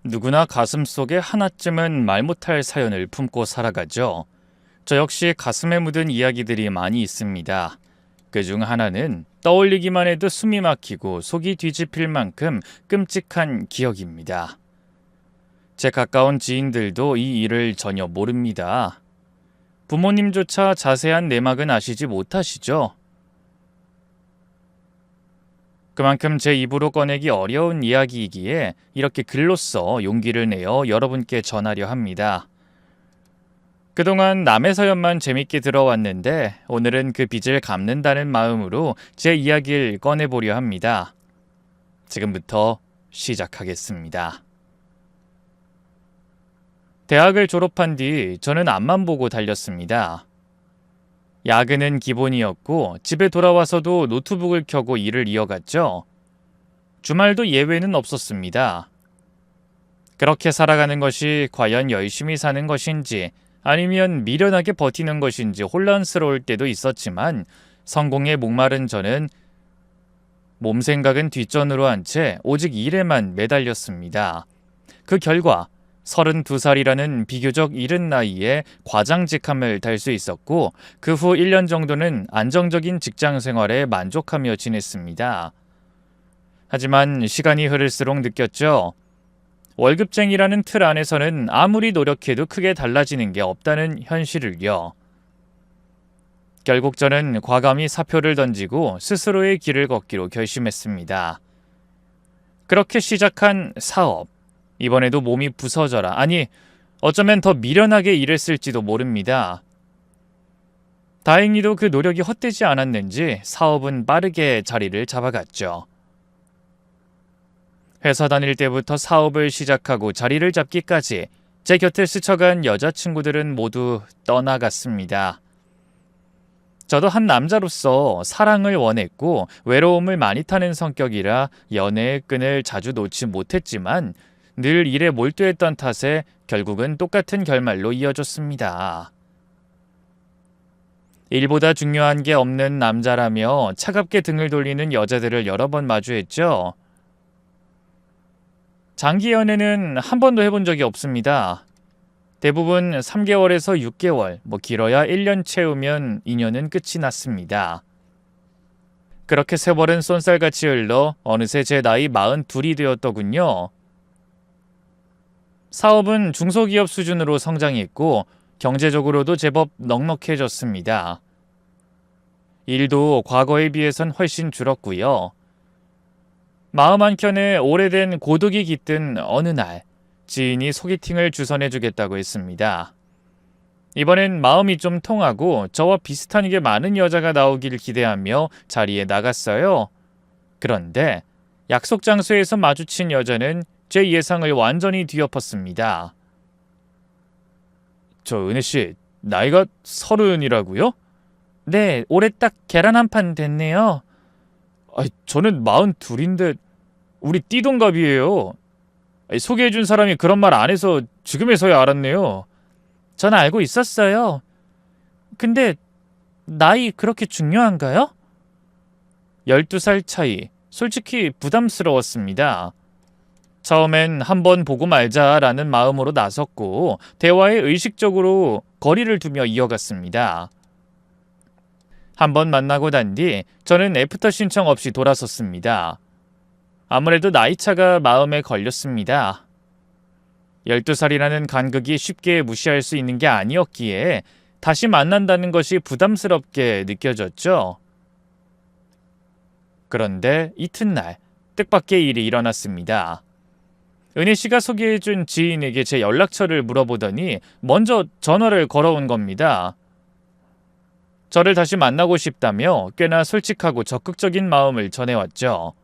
누구나 가슴속에 하나쯤은 말 못할 사연을 품고 살아가죠. 저 역시 가슴에 묻은 이야기들이 많이 있습니다. 그중 하나는 떠올리기만 해도 숨이 막히고 속이 뒤집힐 만큼 끔찍한 기억입니다. 제 가까운 지인들도 이 일을 전혀 모릅니다. 부모님조차 자세한 내막은 아시지 못하시죠? 그만큼 제 입으로 꺼내기 어려운 이야기이기에 이렇게 글로써 용기를 내어 여러분께 전하려 합니다. 그동안 남의 사연만 재밌게 들어왔는데 오늘은 그 빚을 갚는다는 마음으로 제 이야기를 꺼내보려 합니다. 지금부터 시작하겠습니다. 대학을 졸업한 뒤 저는 앞만 보고 달렸습니다. 야근은 기본이었고 집에 돌아와서도 노트북을 켜고 일을 이어갔죠. 주말도 예외는 없었습니다. 그렇게 살아가는 것이 과연 열심히 사는 것인지 아니면 미련하게 버티는 것인지 혼란스러울 때도 있었지만 성공에 목마른 저는 몸 생각은 뒷전으로 한 채 오직 일에만 매달렸습니다. 그 결과 32살이라는 비교적 이른 나이에 과장직함을 달 수 있었고 그 후 1년 정도는 안정적인 직장 생활에 만족하며 지냈습니다. 하지만 시간이 흐를수록 느꼈죠. 월급쟁이라는 틀 안에서는 아무리 노력해도 크게 달라지는 게 없다는 현실을요. 결국 저는 과감히 사표를 던지고 스스로의 길을 걷기로 결심했습니다. 그렇게 시작한 사업. 이번에도 몸이 부서져라. 아니, 어쩌면 더 미련하게 일했을지도 모릅니다. 다행히도 그 노력이 헛되지 않았는지 사업은 빠르게 자리를 잡아갔죠. 회사 다닐 때부터 사업을 시작하고 자리를 잡기까지 제 곁을 스쳐간 여자친구들은 모두 떠나갔습니다. 저도 한 남자로서 사랑을 원했고 외로움을 많이 타는 성격이라 연애의 끈을 자주 놓지 못했지만 늘 일에 몰두했던 탓에 결국은 똑같은 결말로 이어졌습니다. 일보다 중요한 게 없는 남자라며 차갑게 등을 돌리는 여자들을 여러 번 마주했죠. 장기 연애는 한 번도 해본 적이 없습니다. 대부분 3개월에서 6개월, 길어야 1년 채우면 인연은 끝이 났습니다. 그렇게 세월은 쏜살같이 흘러 어느새 제 나이 42이 되었더군요. 사업은 중소기업 수준으로 성장했고 경제적으로도 제법 넉넉해졌습니다. 일도 과거에 비해선 훨씬 줄었고요. 마음 한켠에 오래된 고독이 깃든 어느 날 지인이 소개팅을 주선해주겠다고 했습니다. 이번엔 마음이 좀 통하고 저와 비슷한 게 많은 여자가 나오길 기대하며 자리에 나갔어요. 그런데 약속 장소에서 마주친 여자는 제 예상을 완전히 뒤엎었습니다. 저 은혜씨, 나이가 30이라고요? 네, 올해 딱 계란 한 판 됐네요. 저는 42인데 우리 띠동갑이에요. 소개해준 사람이 그런 말 안 해서 지금에서야 알았네요. 전 알고 있었어요. 근데 나이 그렇게 중요한가요? 12살 차이. 솔직히 부담스러웠습니다. 처음엔 한번 보고 말자라는 마음으로 나섰고 대화에 의식적으로 거리를 두며 이어갔습니다. 한번 만나고 난 뒤 저는 애프터 신청 없이 돌아섰습니다. 아무래도 나이차가 마음에 걸렸습니다. 12살이라는 간극이 쉽게 무시할 수 있는 게 아니었기에 다시 만난다는 것이 부담스럽게 느껴졌죠. 그런데 이튿날 뜻밖의 일이 일어났습니다. 은희 씨가 소개해준 지인에게 제 연락처를 물어보더니 먼저 전화를 걸어온 겁니다. 저를 다시 만나고 싶다며 꽤나 솔직하고 적극적인 마음을 전해왔죠.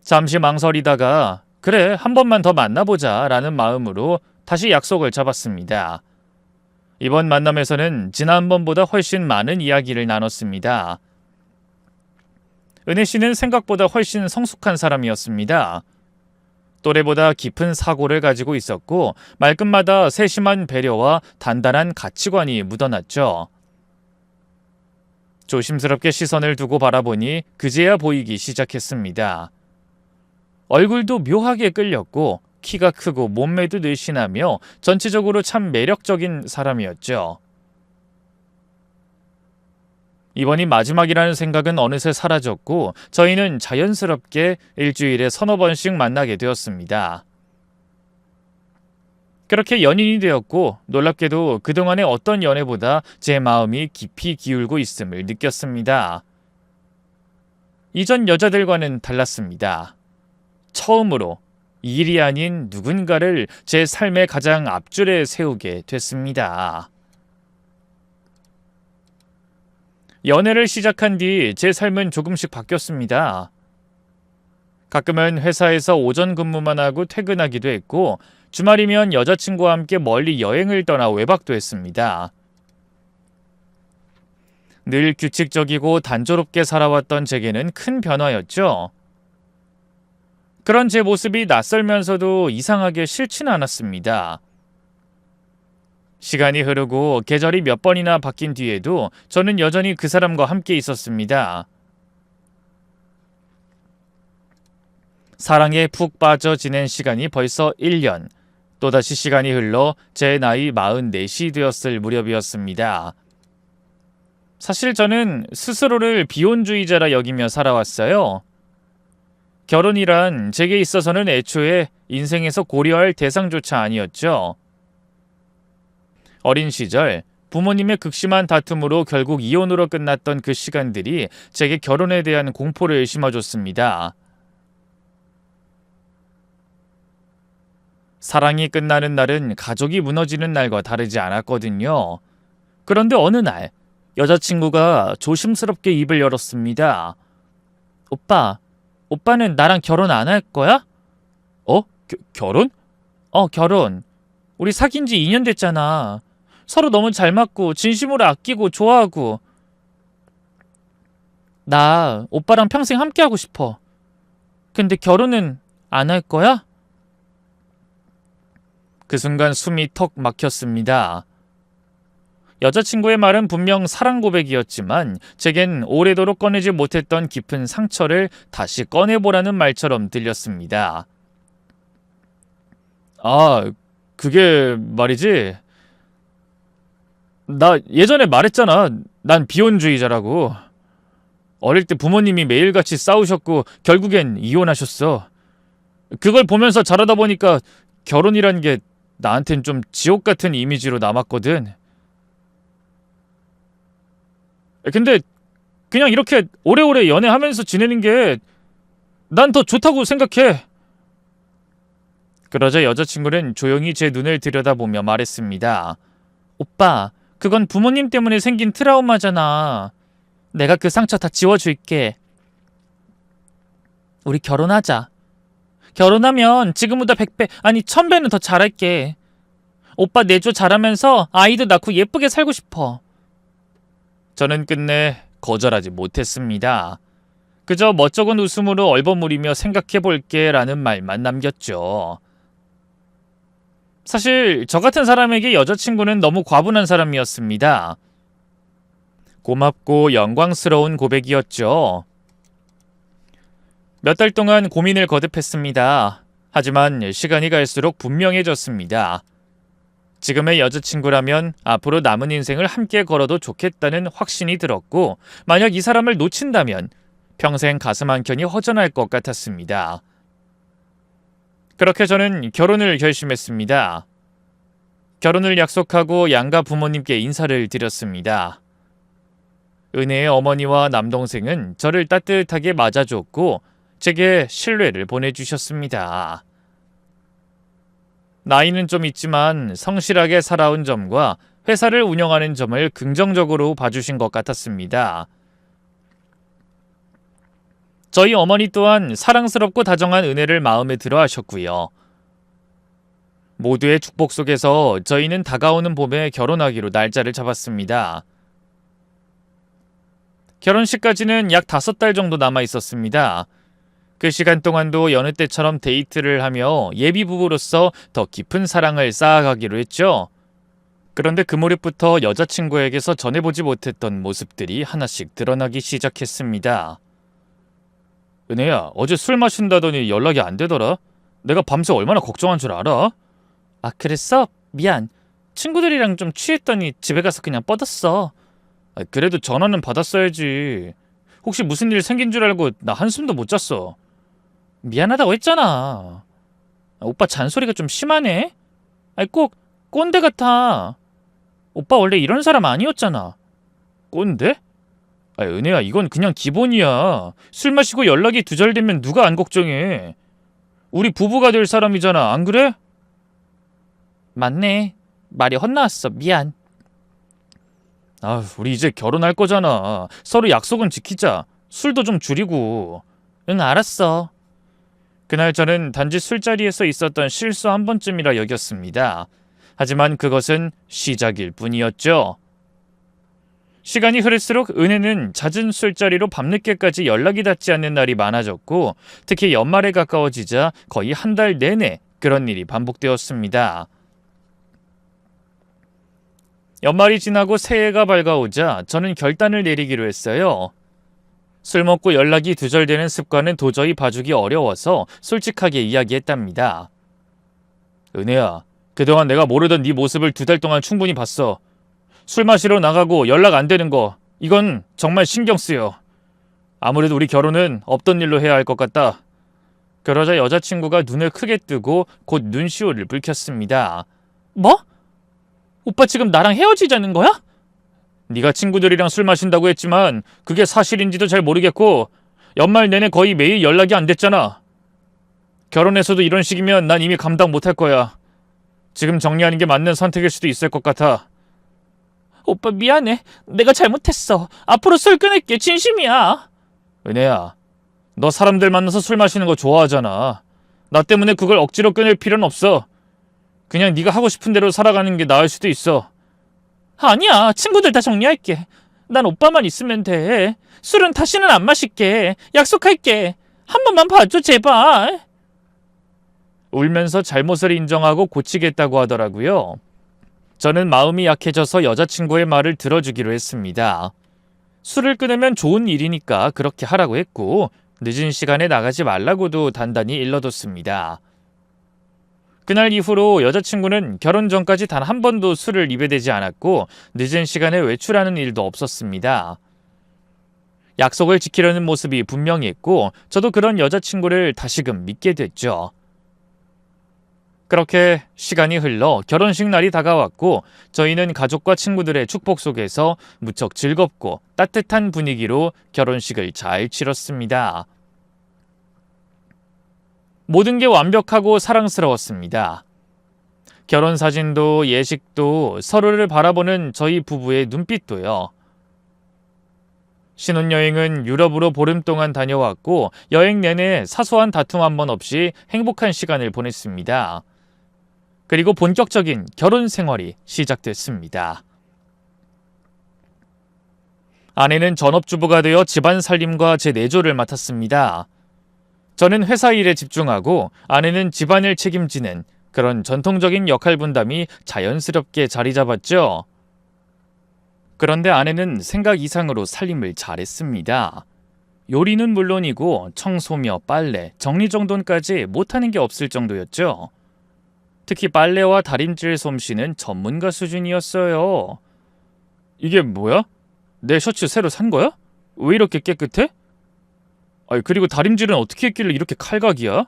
잠시 망설이다가 그래, 한 번만 더 만나보자 라는 마음으로 다시 약속을 잡았습니다. 이번 만남에서는 지난번보다 훨씬 많은 이야기를 나눴습니다. 은혜 씨는 생각보다 훨씬 성숙한 사람이었습니다. 또래보다 깊은 사고를 가지고 있었고 말끝마다 세심한 배려와 단단한 가치관이 묻어났죠. 조심스럽게 시선을 두고 바라보니 그제야 보이기 시작했습니다. 얼굴도 묘하게 끌렸고 키가 크고 몸매도 늘씬하며 전체적으로 참 매력적인 사람이었죠. 이번이 마지막이라는 생각은 어느새 사라졌고 저희는 자연스럽게 일주일에 서너 번씩 만나게 되었습니다. 그렇게 연인이 되었고 놀랍게도 그동안의 어떤 연애보다 제 마음이 깊이 기울고 있음을 느꼈습니다. 이전 여자들과는 달랐습니다. 처음으로 일이 아닌 누군가를 제 삶의 가장 앞줄에 세우게 됐습니다. 연애를 시작한 뒤 제 삶은 조금씩 바뀌었습니다. 가끔은 회사에서 오전 근무만 하고 퇴근하기도 했고 주말이면 여자친구와 함께 멀리 여행을 떠나 외박도 했습니다. 늘 규칙적이고 단조롭게 살아왔던 제게는 큰 변화였죠. 그런 제 모습이 낯설면서도 이상하게 싫지는 않았습니다. 시간이 흐르고 계절이 몇 번이나 바뀐 뒤에도 저는 여전히 그 사람과 함께 있었습니다. 사랑에 푹 빠져 지낸 시간이 벌써 1년. 또다시 시간이 흘러 제 나이 44이 되었을 무렵이었습니다. 사실 저는 스스로를 비혼주의자라 여기며 살아왔어요. 결혼이란 제게 있어서는 애초에 인생에서 고려할 대상조차 아니었죠. 어린 시절 부모님의 극심한 다툼으로 결국 이혼으로 끝났던 그 시간들이 제게 결혼에 대한 공포를 심어줬습니다. 사랑이 끝나는 날은 가족이 무너지는 날과 다르지 않았거든요. 그런데 어느 날 여자친구가 조심스럽게 입을 열었습니다. 오빠는 나랑 결혼 안 할 거야? 결혼? 결혼. 우리 사귄 지 2년 됐잖아. 서로 너무 잘 맞고 진심으로 아끼고 좋아하고. 나 오빠랑 평생 함께하고 싶어. 근데 결혼은 안 할 거야? 그 순간 숨이 턱 막혔습니다. 여자친구의 말은 분명 사랑 고백이었지만 제겐 오래도록 꺼내지 못했던 깊은 상처를 다시 꺼내보라는 말처럼 들렸습니다. 그게 말이지. 나 예전에 말했잖아. 난 비혼주의자라고. 어릴 때 부모님이 매일같이 싸우셨고 결국엔 이혼하셨어. 그걸 보면서 자라다 보니까 결혼이란 게 나한텐 좀 지옥 같은 이미지로 남았거든. 근데 그냥 이렇게 오래오래 연애하면서 지내는 게 난 더 좋다고 생각해. 그러자 여자친구는 조용히 제 눈을 들여다보며 말했습니다. 오빠, 그건 부모님 때문에 생긴 트라우마잖아. 내가 그 상처 다 지워줄게. 우리 결혼하자. 결혼하면 지금보다 100배, 아니 1000배는 더 잘할게. 오빠 내조 잘하면서 아이도 낳고 예쁘게 살고 싶어. 저는 끝내 거절하지 못했습니다. 그저 멋쩍은 웃음으로 얼버무리며 생각해볼게 라는 말만 남겼죠. 사실 저 같은 사람에게 여자친구는 너무 과분한 사람이었습니다. 고맙고 영광스러운 고백이었죠. 몇 달 동안 고민을 거듭했습니다. 하지만 시간이 갈수록 분명해졌습니다. 지금의 여자친구라면 앞으로 남은 인생을 함께 걸어도 좋겠다는 확신이 들었고 만약 이 사람을 놓친다면 평생 가슴 한켠이 허전할 것 같았습니다. 그렇게 저는 결혼을 결심했습니다. 결혼을 약속하고 양가 부모님께 인사를 드렸습니다. 은혜의 어머니와 남동생은 저를 따뜻하게 맞아줬고 제게 신뢰를 보내주셨습니다. 나이는 좀 있지만 성실하게 살아온 점과 회사를 운영하는 점을 긍정적으로 봐주신 것 같았습니다. 저희 어머니 또한 사랑스럽고 다정한 은혜를 마음에 들어 하셨고요. 모두의 축복 속에서 저희는 다가오는 봄에 결혼하기로 날짜를 잡았습니다. 결혼식까지는 약 5달 정도 남아 있었습니다. 그 시간 동안도 여느 때처럼 데이트를 하며 예비부부로서 더 깊은 사랑을 쌓아가기로 했죠. 그런데 그 무렵부터 여자친구에게서 전해보지 못했던 모습들이 하나씩 드러나기 시작했습니다. 은혜야, 어제 술 마신다더니 연락이 안 되더라. 내가 밤새 얼마나 걱정한 줄 알아? 아, 그랬어? 미안. 친구들이랑 좀 취했더니 집에 가서 그냥 뻗었어. 아, 그래도 전화는 받았어야지. 혹시 무슨 일 생긴 줄 알고 나 한숨도 못 잤어. 미안하다고 했잖아. 아, 오빠 잔소리가 좀 심하네? 아니, 꼭 꼰대 같아. 오빠 원래 이런 사람 아니었잖아. 꼰대? 아, 은혜야, 이건 그냥 기본이야. 술 마시고 연락이 두절되면 누가 안 걱정해. 우리 부부가 될 사람이잖아, 안 그래? 맞네. 말이 헛나왔어. 미안. 아, 우리 이제 결혼할 거잖아. 서로 약속은 지키자. 술도 좀 줄이고. 응, 알았어. 그날 저는 단지 술자리에서 있었던 실수 한 번쯤이라 여겼습니다. 하지만 그것은 시작일 뿐이었죠. 시간이 흐를수록 은혜는 잦은 술자리로 밤늦게까지 연락이 닿지 않는 날이 많아졌고, 특히 연말에 가까워지자 거의 한 달 내내 그런 일이 반복되었습니다. 연말이 지나고 새해가 밝아오자 저는 결단을 내리기로 했어요. 술 먹고 연락이 두절되는 습관은 도저히 봐주기 어려워서 솔직하게 이야기했답니다. 은혜야, 그동안 내가 모르던 네 모습을 2달 동안 충분히 봤어. 술 마시러 나가고 연락 안 되는 거, 이건 정말 신경 쓰여. 아무래도 우리 결혼은 없던 일로 해야 할 것 같다. 그러자 여자친구가 눈을 크게 뜨고 곧 눈시울을 붉혔습니다. 뭐? 오빠 지금 나랑 헤어지자는 거야? 네가 친구들이랑 술 마신다고 했지만 그게 사실인지도 잘 모르겠고, 연말 내내 거의 매일 연락이 안 됐잖아. 결혼해서도 이런 식이면 난 이미 감당 못할 거야. 지금 정리하는 게 맞는 선택일 수도 있을 것 같아. 오빠 미안해. 내가 잘못했어. 앞으로 술 끊을게. 진심이야. 은혜야, 너 사람들 만나서 술 마시는 거 좋아하잖아. 나 때문에 그걸 억지로 끊을 필요는 없어. 그냥 네가 하고 싶은 대로 살아가는 게 나을 수도 있어. 아니야. 친구들 다 정리할게. 난 오빠만 있으면 돼. 술은 다시는 안 마실게. 약속할게. 한 번만 봐줘, 제발. 울면서 잘못을 인정하고 고치겠다고 하더라고요. 저는 마음이 약해져서 여자친구의 말을 들어주기로 했습니다. 술을 끊으면 좋은 일이니까 그렇게 하라고 했고, 늦은 시간에 나가지 말라고도 단단히 일러뒀습니다. 그날 이후로 여자친구는 결혼 전까지 단 한 번도 술을 입에 대지 않았고, 늦은 시간에 외출하는 일도 없었습니다. 약속을 지키려는 모습이 분명했고, 저도 그런 여자친구를 다시금 믿게 됐죠. 그렇게 시간이 흘러 결혼식 날이 다가왔고, 저희는 가족과 친구들의 축복 속에서 무척 즐겁고 따뜻한 분위기로 결혼식을 잘 치렀습니다. 모든 게 완벽하고 사랑스러웠습니다. 결혼 사진도 예식도 서로를 바라보는 저희 부부의 눈빛도요. 신혼여행은 유럽으로 보름 동안 다녀왔고, 여행 내내 사소한 다툼 한 번 없이 행복한 시간을 보냈습니다. 그리고 본격적인 결혼 생활이 시작됐습니다. 아내는 전업주부가 되어 집안 살림과 제 내조를 맡았습니다. 저는 회사 일에 집중하고 아내는 집안을 책임지는 그런 전통적인 역할 분담이 자연스럽게 자리 잡았죠. 그런데 아내는 생각 이상으로 살림을 잘했습니다. 요리는 물론이고 청소며 빨래, 정리정돈까지 못하는 게 없을 정도였죠. 특히 빨래와 다림질 솜씨는 전문가 수준이었어요. 이게 뭐야? 내 셔츠 새로 산 거야? 왜 이렇게 깨끗해? 아니, 그리고 다림질은 어떻게 했길래 이렇게 칼각이야?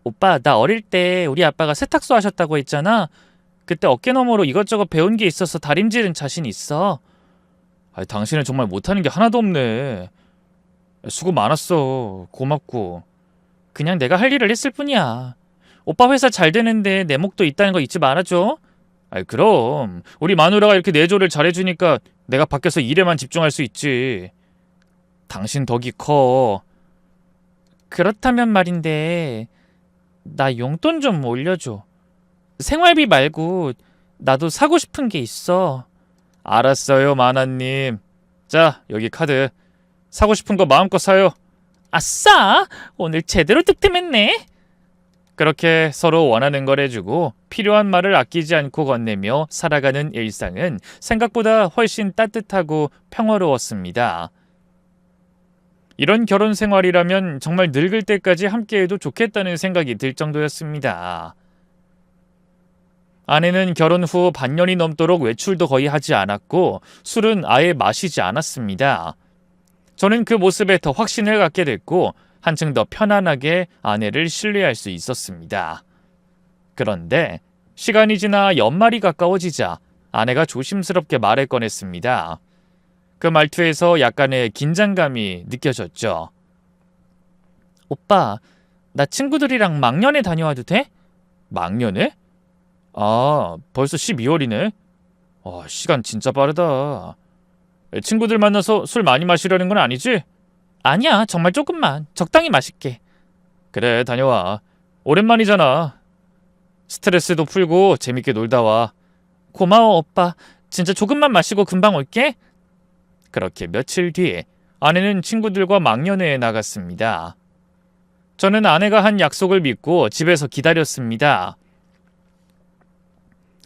오빠, 나 어릴 때 우리 아빠가 세탁소 하셨다고 했잖아. 그때 어깨너머로 이것저것 배운 게 있어서 다림질은 자신 있어. 아니, 당신은 정말 못하는 게 하나도 없네. 수고 많았어. 고맙고. 그냥 내가 할 일을 했을 뿐이야. 오빠 회사 잘 되는데 내 목도 있다는 거 잊지 말아줘. 아이, 그럼 우리 마누라가 이렇게 내조를 잘해주니까 내가 밖에서 일에만 집중할 수 있지. 당신 덕이 커. 그렇다면 말인데 나 용돈 좀 올려줘. 생활비 말고 나도 사고 싶은 게 있어. 알았어요, 마나님. 자, 여기 카드. 사고 싶은 거 마음껏 사요. 아싸! 오늘 제대로 득템했네. 그렇게 서로 원하는 걸 해주고 필요한 말을 아끼지 않고 건네며 살아가는 일상은 생각보다 훨씬 따뜻하고 평화로웠습니다. 이런 결혼 생활이라면 정말 늙을 때까지 함께해도 좋겠다는 생각이 들 정도였습니다. 아내는 결혼 후 반년이 넘도록 외출도 거의 하지 않았고 술은 아예 마시지 않았습니다. 저는 그 모습에 더 확신을 갖게 됐고 한층 더 편안하게 아내를 신뢰할 수 있었습니다. 그런데 시간이 지나 연말이 가까워지자 아내가 조심스럽게 말을 꺼냈습니다. 그 말투에서 약간의 긴장감이 느껴졌죠. 오빠, 나 친구들이랑 막년에 다녀와도 돼? 막년에? 아, 벌써 12월이네? 시간 진짜 빠르다. 친구들 만나서 술 많이 마시려는 건 아니지? 아니야, 정말 조금만. 적당히 마실게. 그래, 다녀와. 오랜만이잖아. 스트레스도 풀고 재밌게 놀다 와. 고마워, 오빠. 진짜 조금만 마시고 금방 올게. 그렇게 며칠 뒤에 아내는 친구들과 막년회에 나갔습니다. 저는 아내가 한 약속을 믿고 집에서 기다렸습니다.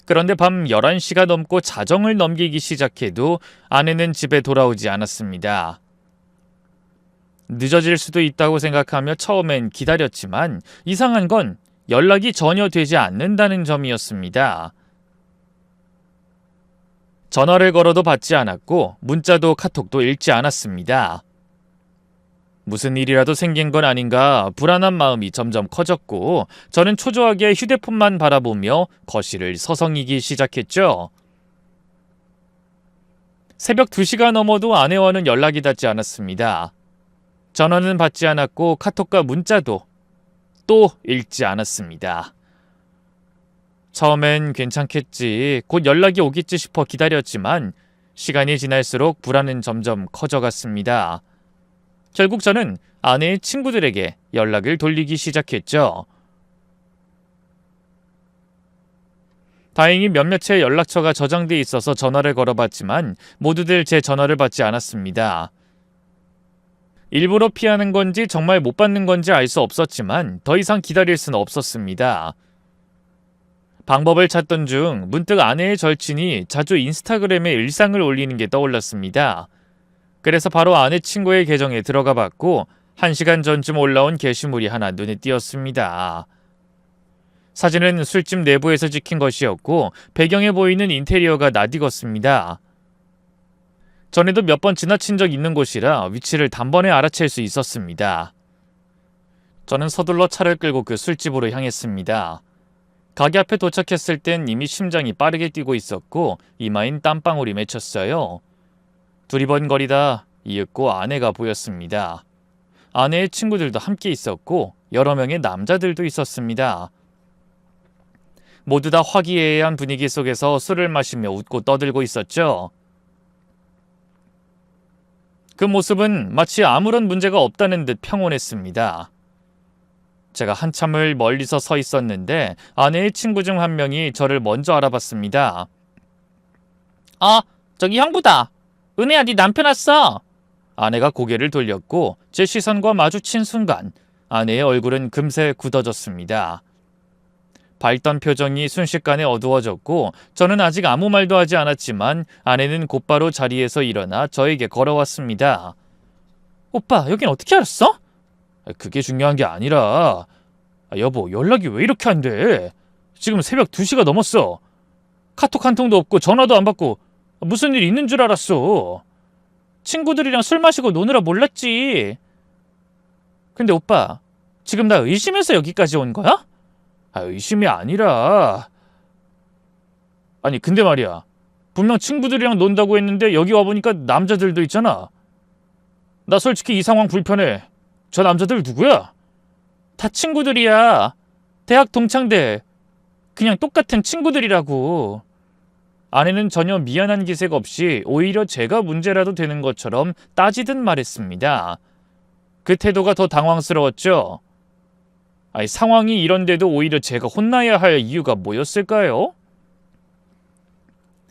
그런데 밤 11시가 넘고 자정을 넘기기 시작해도 아내는 집에 돌아오지 않았습니다. 늦어질 수도 있다고 생각하며 처음엔 기다렸지만 이상한 건 연락이 전혀 되지 않는다는 점이었습니다. 전화를 걸어도 받지 않았고 문자도 카톡도 읽지 않았습니다. 무슨 일이라도 생긴 건 아닌가 불안한 마음이 점점 커졌고 저는 초조하게 휴대폰만 바라보며 거실을 서성이기 시작했죠. 새벽 2시가 넘어도 아내와는 연락이 닿지 않았습니다. 전화는 받지 않았고 카톡과 문자도 또 읽지 않았습니다. 처음엔 괜찮겠지, 곧 연락이 오겠지 싶어 기다렸지만 시간이 지날수록 불안은 점점 커져갔습니다. 결국 저는 아내의 친구들에게 연락을 돌리기 시작했죠. 다행히 몇몇의 연락처가 저장돼 있어서 전화를 걸어봤지만 모두들 제 전화를 받지 않았습니다. 일부러 피하는 건지 정말 못 받는 건지 알 수 없었지만 더 이상 기다릴 수는 없었습니다. 방법을 찾던 중 문득 아내의 절친이 자주 인스타그램에 일상을 올리는 게 떠올랐습니다. 그래서 바로 아내 친구의 계정에 들어가 봤고 1시간 전쯤 올라온 게시물이 하나 눈에 띄었습니다. 사진은 술집 내부에서 찍힌 것이었고 배경에 보이는 인테리어가 낯익었습니다. 전에도 몇 번 지나친 적 있는 곳이라 위치를 단번에 알아챌 수 있었습니다. 저는 서둘러 차를 끌고 그 술집으로 향했습니다. 가게 앞에 도착했을 땐 이미 심장이 빠르게 뛰고 있었고 이마엔 땀방울이 맺혔어요. 두리번거리다 이윽고 아내가 보였습니다. 아내의 친구들도 함께 있었고 여러 명의 남자들도 있었습니다. 모두 다 화기애애한 분위기 속에서 술을 마시며 웃고 떠들고 있었죠. 그 모습은 마치 아무런 문제가 없다는 듯 평온했습니다. 제가 한참을 멀리서 서 있었는데 아내의 친구 중 한 명이 저를 먼저 알아봤습니다. 저기 형부다. 은혜야, 네 남편 왔어. 아내가 고개를 돌렸고 제 시선과 마주친 순간 아내의 얼굴은 금세 굳어졌습니다. 밝던 표정이 순식간에 어두워졌고 저는 아직 아무 말도 하지 않았지만 아내는 곧바로 자리에서 일어나 저에게 걸어왔습니다. 오빠, 여긴 어떻게 알았어? 그게 중요한 게 아니라 여보, 연락이 왜 이렇게 안 돼? 지금 새벽 2시가 넘었어. 카톡 한 통도 없고 전화도 안 받고 무슨 일 있는 줄 알았어. 친구들이랑 술 마시고 노느라 몰랐지. 근데 오빠, 지금 나 의심해서 여기까지 온 거야? 의심이 아니라... 아니 근데 말이야, 분명 친구들이랑 논다고 했는데 여기 와보니까 남자들도 있잖아. 나 솔직히 이 상황 불편해. 저 남자들 누구야? 다 친구들이야. 대학 동창들. 그냥 똑같은 친구들이라고. 아내는 전혀 미안한 기색 없이 오히려 제가 문제라도 되는 것처럼 따지듯 말했습니다. 그 태도가 더 당황스러웠죠. 상황이 이런데도 오히려 제가 혼나야 할 이유가 뭐였을까요?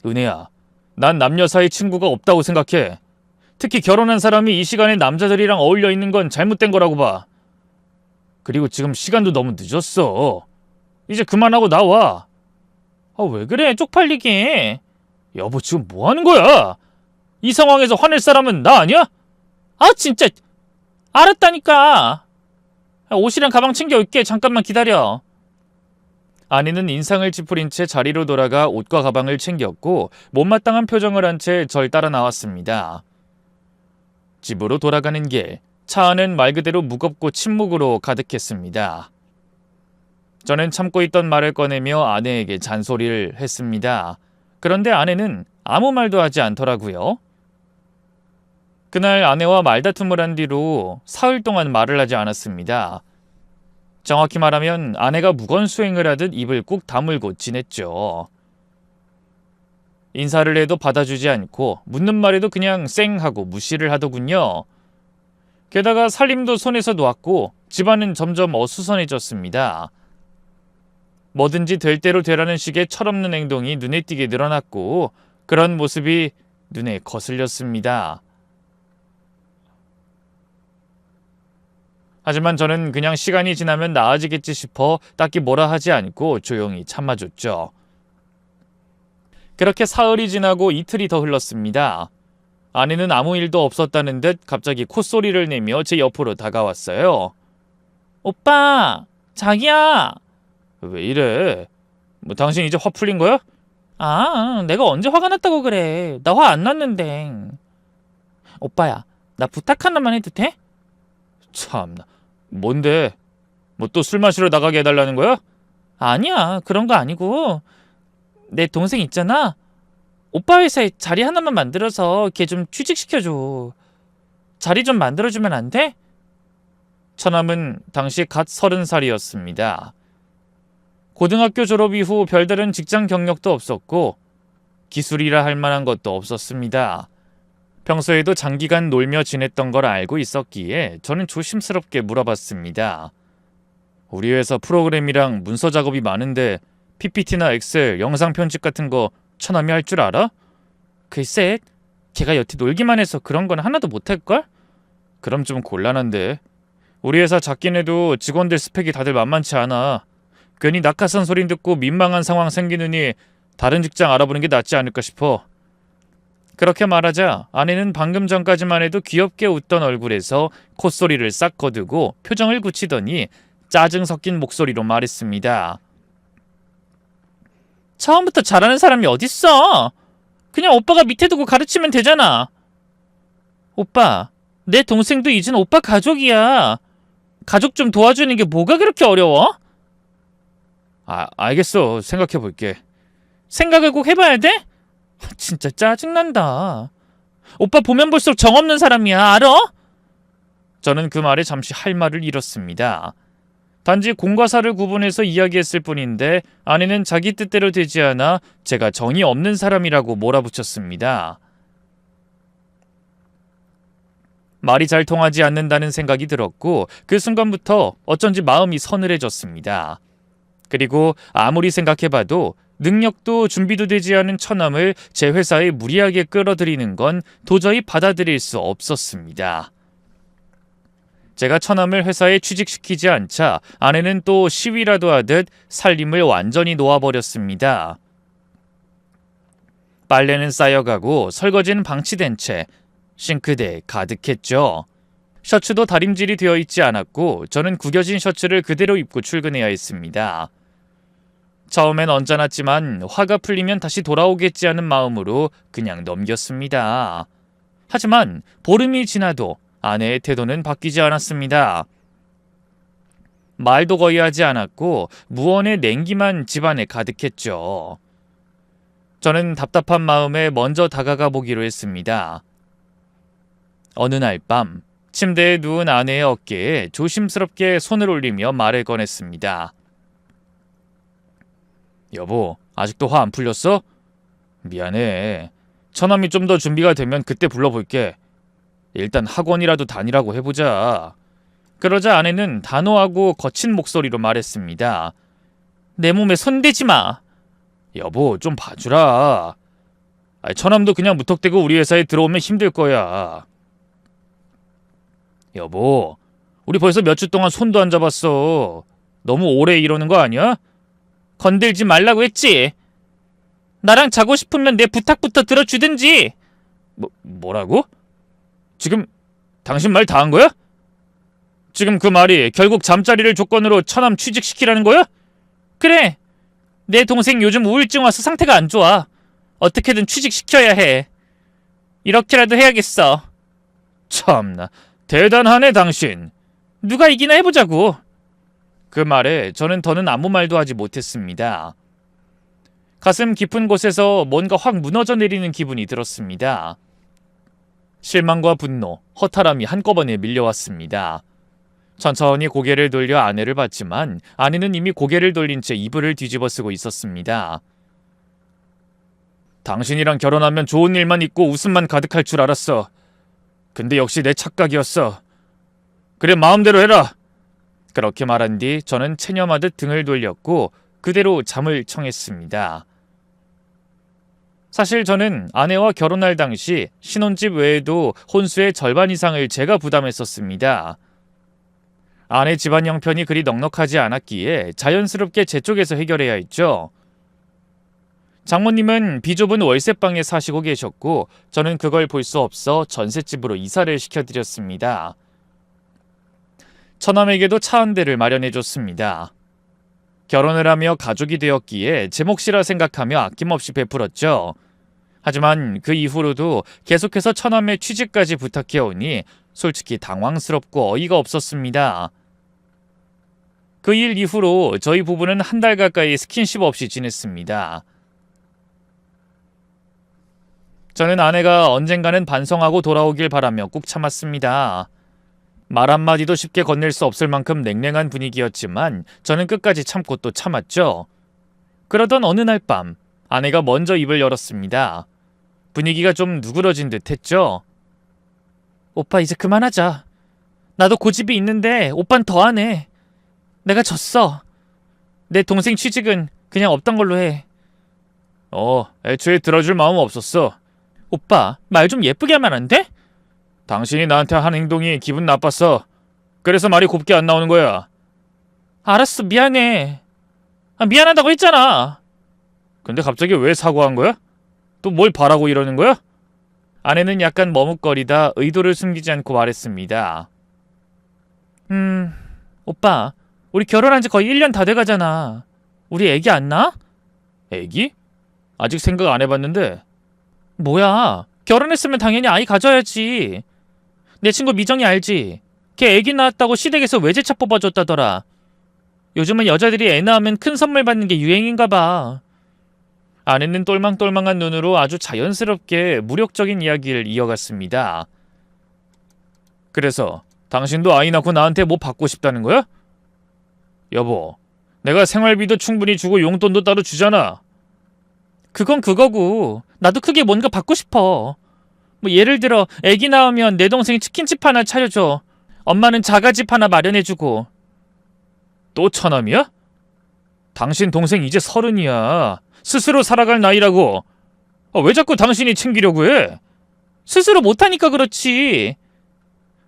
은혜야, 난 남녀 사이 친구가 없다고 생각해. 특히 결혼한 사람이 이 시간에 남자들이랑 어울려 있는 건 잘못된 거라고 봐. 그리고 지금 시간도 너무 늦었어. 이제 그만하고 나와. 왜 그래, 쪽팔리게. 여보, 지금 뭐 하는 거야? 이 상황에서 화낼 사람은 나 아니야? 진짜. 알았다니까. 옷이랑 가방 챙겨올게. 잠깐만 기다려. 아내는 인상을 찌푸린 채 자리로 돌아가 옷과 가방을 챙겼고 못마땅한 표정을 한 채 절 따라 나왔습니다. 집으로 돌아가는 길, 차 안은 말 그대로 무겁고 침묵으로 가득했습니다. 저는 참고 있던 말을 꺼내며 아내에게 잔소리를 했습니다. 그런데 아내는 아무 말도 하지 않더라고요. 그날 아내와 말다툼을 한 뒤로 사흘 동안 말을 하지 않았습니다. 정확히 말하면 아내가 무건수행을 하듯 입을 꾹 다물고 지냈죠. 인사를 해도 받아주지 않고 묻는 말에도 그냥 쌩 하고 무시를 하더군요. 게다가 살림도 손에서 놓았고 집안은 점점 어수선해졌습니다. 뭐든지 될 대로 되라는 식의 철없는 행동이 눈에 띄게 늘어났고 그런 모습이 눈에 거슬렸습니다. 하지만 저는 그냥 시간이 지나면 나아지겠지 싶어 딱히 뭐라 하지 않고 조용히 참아줬죠. 그렇게 사흘이 지나고 이틀이 더 흘렀습니다. 아내는 아무 일도 없었다는 듯 갑자기 콧소리를 내며 제 옆으로 다가왔어요. 오빠, 자기야. 왜 이래? 뭐 당신 이제 화 풀린 거야? 아, 내가 언제 화가 났다고 그래. 나 화 안 났는데. 오빠야, 나 부탁 하나만 해도 돼? 참나. 뭔데? 뭐 또 술 마시러 나가게 해달라는 거야? 아니야, 그런 거 아니고 내 동생 있잖아. 오빠 회사에 자리 하나만 만들어서 걔 좀 취직시켜줘. 자리 좀 만들어주면 안 돼? 처남은 당시 갓 30살이었습니다. 고등학교 졸업 이후 별다른 직장 경력도 없었고 기술이라 할 만한 것도 없었습니다. 평소에도 장기간 놀며 지냈던 걸 알고 있었기에 저는 조심스럽게 물어봤습니다. 우리 회사 프로그램이랑 문서 작업이 많은데 PPT나 엑셀, 영상 편집 같은 거 처남이 할 줄 알아? 글쎄, 걔가 여태 놀기만 해서 그런 건 하나도 못할걸? 그럼 좀 곤란한데. 우리 회사 작긴 해도 직원들 스펙이 다들 만만치 않아. 괜히 낙하산 소리 듣고 민망한 상황 생기느니 다른 직장 알아보는 게 낫지 않을까 싶어. 그렇게 말하자 아내는 방금 전까지만 해도 귀엽게 웃던 얼굴에서 콧소리를 싹 거두고 표정을 굳히더니 짜증 섞인 목소리로 말했습니다. 처음부터 잘하는 사람이 어딨어? 그냥 오빠가 밑에 두고 가르치면 되잖아. 오빠, 내 동생도 이젠 오빠 가족이야. 가족 좀 도와주는 게 뭐가 그렇게 어려워? 알겠어. 생각해 볼게. 생각을 꼭 해봐야 돼? 진짜 짜증난다. 오빠 보면 볼수록 정없는 사람이야. 알아? 저는 그 말에 잠시 할 말을 잃었습니다. 단지 공과 사를 구분해서 이야기했을 뿐인데 아내는 자기 뜻대로 되지 않아 제가 정이 없는 사람이라고 몰아붙였습니다. 말이 잘 통하지 않는다는 생각이 들었고 그 순간부터 어쩐지 마음이 서늘해졌습니다. 그리고 아무리 생각해봐도 능력도 준비도 되지 않은 처남을 제 회사에 무리하게 끌어들이는 건 도저히 받아들일 수 없었습니다. 제가 처남을 회사에 취직시키지 않자 아내는 또 시위라도 하듯 살림을 완전히 놓아버렸습니다. 빨래는 쌓여가고 설거지는 방치된 채 싱크대에 가득했죠. 셔츠도 다림질이 되어 있지 않았고 저는 구겨진 셔츠를 그대로 입고 출근해야 했습니다. 처음엔 언짢았지만 화가 풀리면 다시 돌아오겠지 하는 마음으로 그냥 넘겼습니다. 하지만 보름이 지나도 아내의 태도는 바뀌지 않았습니다. 말도 거의 하지 않았고 무언의 냉기만 집안에 가득했죠. 저는 답답한 마음에 먼저 다가가 보기로 했습니다. 어느 날 밤 침대에 누운 아내의 어깨에 조심스럽게 손을 올리며 말을 꺼냈습니다. 여보, 아직도 화 안 풀렸어? 미안해. 처남이 좀 더 준비가 되면 그때 불러볼게. 일단 학원이라도 다니라고 해보자. 그러자 아내는 단호하고 거친 목소리로 말했습니다. 내 몸에 손대지 마. 여보, 좀 봐주라. 처남도 그냥 무턱대고 우리 회사에 들어오면 힘들 거야. 여보, 우리 벌써 몇 주 동안 손도 안 잡았어. 너무 오래 이러는 거 아니야? 건들지 말라고 했지. 나랑 자고 싶으면 내 부탁부터 들어주든지. 뭐라고? 지금 당신 말 다 한 거야? 지금 그 말이 결국 잠자리를 조건으로 처남 취직시키라는 거야? 그래. 내 동생 요즘 우울증 와서 상태가 안 좋아. 어떻게든 취직시켜야 해. 이렇게라도 해야겠어. 참나, 대단하네 당신. 누가 이기나 해보자고. 그 말에 저는 더는 아무 말도 하지 못했습니다. 가슴 깊은 곳에서 뭔가 확 무너져 내리는 기분이 들었습니다. 실망과 분노, 허탈함이 한꺼번에 밀려왔습니다. 천천히 고개를 돌려 아내를 봤지만 아내는 이미 고개를 돌린 채 이불을 뒤집어 쓰고 있었습니다. 당신이랑 결혼하면 좋은 일만 있고 웃음만 가득할 줄 알았어. 근데 역시 내 착각이었어. 그래, 마음대로 해라. 그렇게 말한 뒤 저는 체념하듯 등을 돌렸고 그대로 잠을 청했습니다. 사실 저는 아내와 결혼할 당시 신혼집 외에도 혼수의 절반 이상을 제가 부담했었습니다. 아내 집안 형편이 그리 넉넉하지 않았기에 자연스럽게 제 쪽에서 해결해야 했죠. 장모님은 비좁은 월세방에 사시고 계셨고 저는 그걸 볼 수 없어 전셋집으로 이사를 시켜드렸습니다. 처남에게도 차 한 대를 마련해줬습니다. 결혼을 하며 가족이 되었기에 제 몫이라 생각하며 아낌없이 베풀었죠. 하지만 그 이후로도 계속해서 처남의 취직까지 부탁해오니 솔직히 당황스럽고 어이가 없었습니다. 그 일 이후로 저희 부부는 한 달 가까이 스킨십 없이 지냈습니다. 저는 아내가 언젠가는 반성하고 돌아오길 바라며 꾹 참았습니다. 말 한마디도 쉽게 건넬 수 없을 만큼 냉랭한 분위기였지만 저는 끝까지 참고 또 참았죠. 그러던 어느 날 밤 아내가 먼저 입을 열었습니다. 분위기가 좀 누그러진 듯 했죠. 오빠 이제 그만하자. 나도 고집이 있는데 오빤 더하네. 내가 졌어. 내 동생 취직은 그냥 없던 걸로 해. 애초에 들어줄 마음 없었어. 오빠 말 좀 예쁘게 하면 안 돼? 당신이 나한테 한 행동이 기분 나빴어. 그래서 말이 곱게 안 나오는 거야. 알았어, 미안해. 미안하다고 했잖아. 근데 갑자기 왜 사과한 거야? 또 뭘 바라고 이러는 거야? 아내는 약간 머뭇거리다 의도를 숨기지 않고 말했습니다. 오빠, 우리 결혼한 지 거의 1년 다 돼가잖아. 우리 애기 안 낳아? 애기? 아직 생각 안 해봤는데. 뭐야, 결혼했으면 당연히 아이 가져야지. 내 친구 미정이 알지? 걔 애기 낳았다고 시댁에서 외제차 뽑아줬다더라. 요즘은 여자들이 애 낳으면 큰 선물 받는 게 유행인가 봐. 아내는 똘망똘망한 눈으로 아주 자연스럽게 무력적인 이야기를 이어갔습니다. 그래서 당신도 아이 낳고 나한테 뭐 받고 싶다는 거야? 여보, 내가 생활비도 충분히 주고 용돈도 따로 주잖아. 그건 그거고 나도 크게 뭔가 받고 싶어. 뭐 예를 들어 애기 낳으면 내 동생이 치킨집 하나 차려줘. 엄마는 자가집 하나 마련해주고. 또 처남이야? 당신 동생 이제 30이야. 스스로 살아갈 나이라고. 왜 자꾸 당신이 챙기려고 해? 스스로 못하니까 그렇지.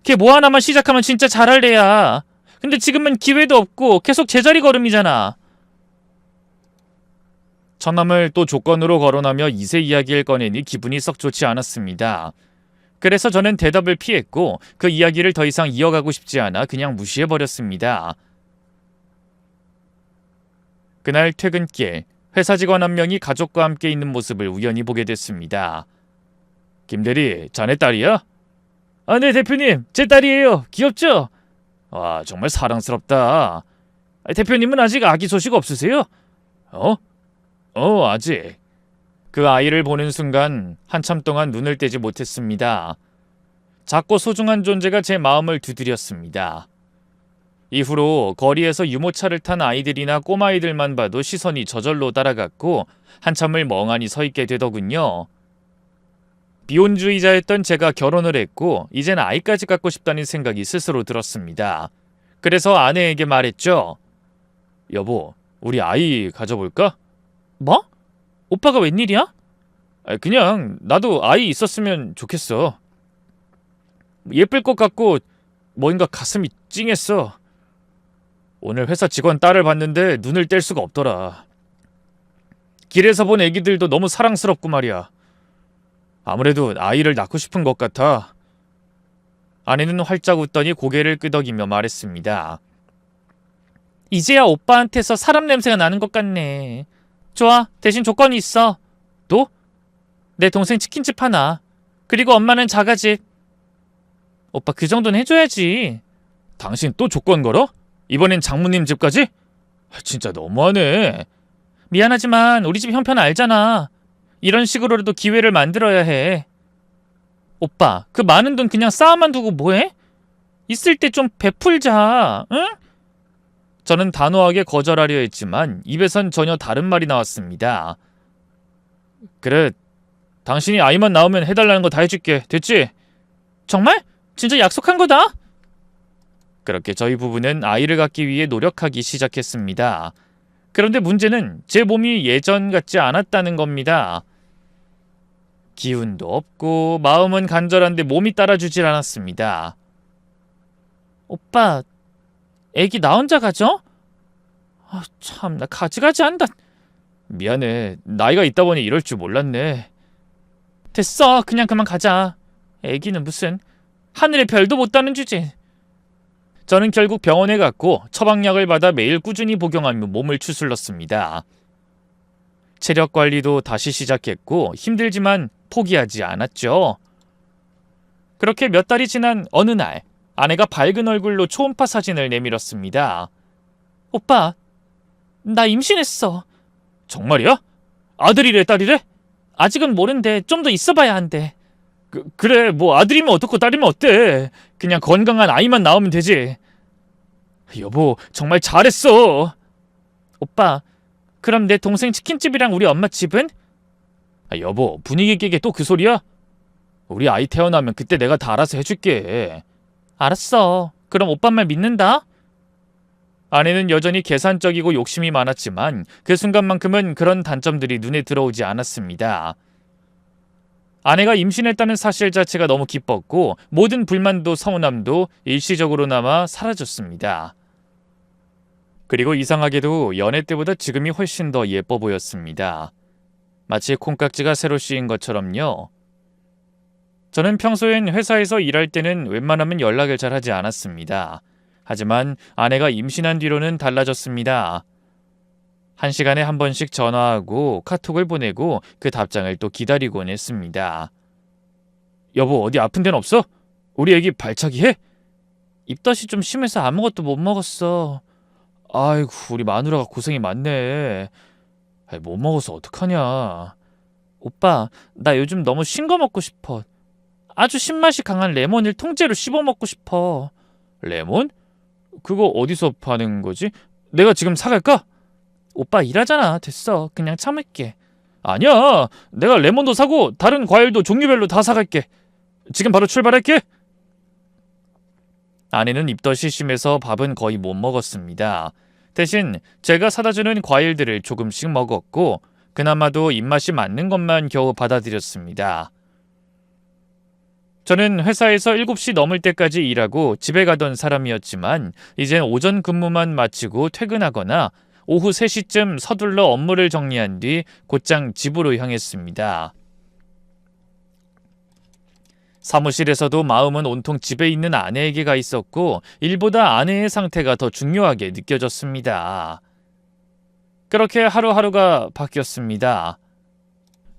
걔 뭐 하나만 시작하면 진짜 잘할 애야. 근데 지금은 기회도 없고 계속 제자리 걸음이잖아. 처남을 또 조건으로 거론하며 이세 이야기를 꺼내니 기분이 썩 좋지 않았습니다. 그래서 저는 대답을 피했고 그 이야기를 더 이상 이어가고 싶지 않아 그냥 무시해버렸습니다. 그날 퇴근길, 회사 직원 한 명이 가족과 함께 있는 모습을 우연히 보게 됐습니다. 김대리, 자네 딸이야? 네 대표님, 제 딸이에요. 귀엽죠? 와, 정말 사랑스럽다. 대표님은 아직 아기 소식 없으세요? 아직. 그 아이를 보는 순간 한참 동안 눈을 떼지 못했습니다. 작고 소중한 존재가 제 마음을 두드렸습니다. 이후로 거리에서 유모차를 탄 아이들이나 꼬마아이들만 봐도 시선이 저절로 따라갔고 한참을 멍하니 서 있게 되더군요. 비혼주의자였던 제가 결혼을 했고 이젠 아이까지 갖고 싶다는 생각이 스스로 들었습니다. 그래서 아내에게 말했죠. 여보, 우리 아이 가져볼까? 뭐? 오빠가 웬일이야? 그냥 나도 아이 있었으면 좋겠어. 예쁠 것 같고 뭔가 가슴이 찡했어. 오늘 회사 직원 딸을 봤는데 눈을 뗄 수가 없더라. 길에서 본 애기들도 너무 사랑스럽고 말이야. 아무래도 아이를 낳고 싶은 것 같아. 아내는 활짝 웃더니 고개를 끄덕이며 말했습니다. 이제야 오빠한테서 사람 냄새가 나는 것 같네. 좋아, 대신 조건이 있어. 또? 내 동생 치킨집 하나. 그리고 엄마는 자가집. 오빠 그 정도는 해줘야지. 당신 또 조건 걸어? 이번엔 장모님 집까지? 진짜 너무하네. 미안하지만 우리 집 형편 알잖아. 이런 식으로라도 기회를 만들어야 해. 오빠, 그 많은 돈 그냥 쌓아만 두고 뭐해? 있을 때 좀 베풀자, 응? 저는 단호하게 거절하려 했지만 입에선 전혀 다른 말이 나왔습니다. 그래, 당신이 아이만 낳으면 해달라는 거 다 해줄게. 됐지? 정말? 진짜 약속한 거다? 그렇게 저희 부부는 아이를 갖기 위해 노력하기 시작했습니다. 그런데 문제는 제 몸이 예전 같지 않았다는 겁니다. 기운도 없고 마음은 간절한데 몸이 따라주질 않았습니다. 오빠, 애기 나 혼자 가져? 참, 나 가지가지 한다. 미안해. 나이가 있다 보니 이럴 줄 몰랐네. 됐어. 그냥 그만 가자. 애기는 무슨 하늘의 별도 못 따는 주제. 저는 결국 병원에 갔고 처방약을 받아 매일 꾸준히 복용하며 몸을 추슬렀습니다. 체력 관리도 다시 시작했고 힘들지만 포기하지 않았죠. 그렇게 몇 달이 지난 어느 날 아내가 밝은 얼굴로 초음파 사진을 내밀었습니다. 오빠, 나 임신했어. 정말이야? 아들이래 딸이래? 아직은 모른대. 좀 더 있어봐야 한대. 그래, 뭐 아들이면 어떻고 딸이면 어때? 그냥 건강한 아이만 낳으면 되지. 여보, 정말 잘했어. 오빠, 그럼 내 동생 치킨집이랑 우리 엄마 집은? 여보, 분위기 깨게 또 그 소리야? 우리 아이 태어나면 그때 내가 다 알아서 해줄게. 알았어. 그럼 오빠 말 믿는다. 아내는 여전히 계산적이고 욕심이 많았지만 그 순간만큼은 그런 단점들이 눈에 들어오지 않았습니다. 아내가 임신했다는 사실 자체가 너무 기뻤고 모든 불만도 서운함도 일시적으로나마 사라졌습니다. 그리고 이상하게도 연애 때보다 지금이 훨씬 더 예뻐 보였습니다. 마치 콩깍지가 새로 씌인 것처럼요. 저는 평소엔 회사에서 일할 때는 웬만하면 연락을 잘 하지 않았습니다. 하지만 아내가 임신한 뒤로는 달라졌습니다. 1시간에 한 번씩 전화하고 카톡을 보내고 그 답장을 또 기다리곤 했습니다. 여보, 어디 아픈 데는 없어? 우리 애기 발차기 해? 입덧이 좀 심해서 아무것도 못 먹었어. 아이고, 우리 마누라가 고생이 많네. 못 먹어서 어떡하냐. 오빠, 나 요즘 너무 신 거 먹고 싶어. 아주 신맛이 강한 레몬을 통째로 씹어 먹고 싶어. 레몬? 그거 어디서 파는 거지? 내가 지금 사갈까? 오빠 일하잖아. 됐어. 그냥 참을게. 아니야. 내가 레몬도 사고 다른 과일도 종류별로 다 사갈게. 지금 바로 출발할게. 아내는 입덧이 심해서 밥은 거의 못 먹었습니다. 대신 제가 사다주는 과일들을 조금씩 먹었고 그나마도 입맛이 맞는 것만 겨우 받아들였습니다. 저는 회사에서 7시 넘을 때까지 일하고 집에 가던 사람이었지만 이젠 오전 근무만 마치고 퇴근하거나 오후 3시쯤 서둘러 업무를 정리한 뒤 곧장 집으로 향했습니다. 사무실에서도 마음은 온통 집에 있는 아내에게 가 있었고 일보다 아내의 상태가 더 중요하게 느껴졌습니다. 그렇게 하루하루가 바뀌었습니다.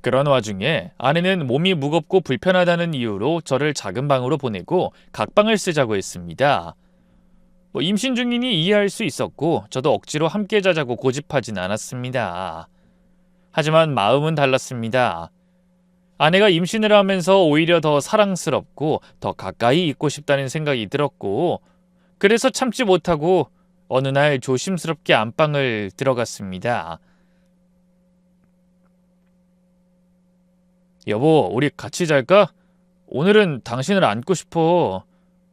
그런 와중에 아내는 몸이 무겁고 불편하다는 이유로 저를 작은 방으로 보내고 각방을 쓰자고 했습니다. 임신 중이니 이해할 수 있었고 저도 억지로 함께 자자고 고집하진 않았습니다. 하지만 마음은 달랐습니다. 아내가 임신을 하면서 오히려 더 사랑스럽고 더 가까이 있고 싶다는 생각이 들었고 그래서 참지 못하고 어느 날 조심스럽게 안방을 들어갔습니다. 여보, 우리 같이 잘까? 오늘은 당신을 안고 싶어.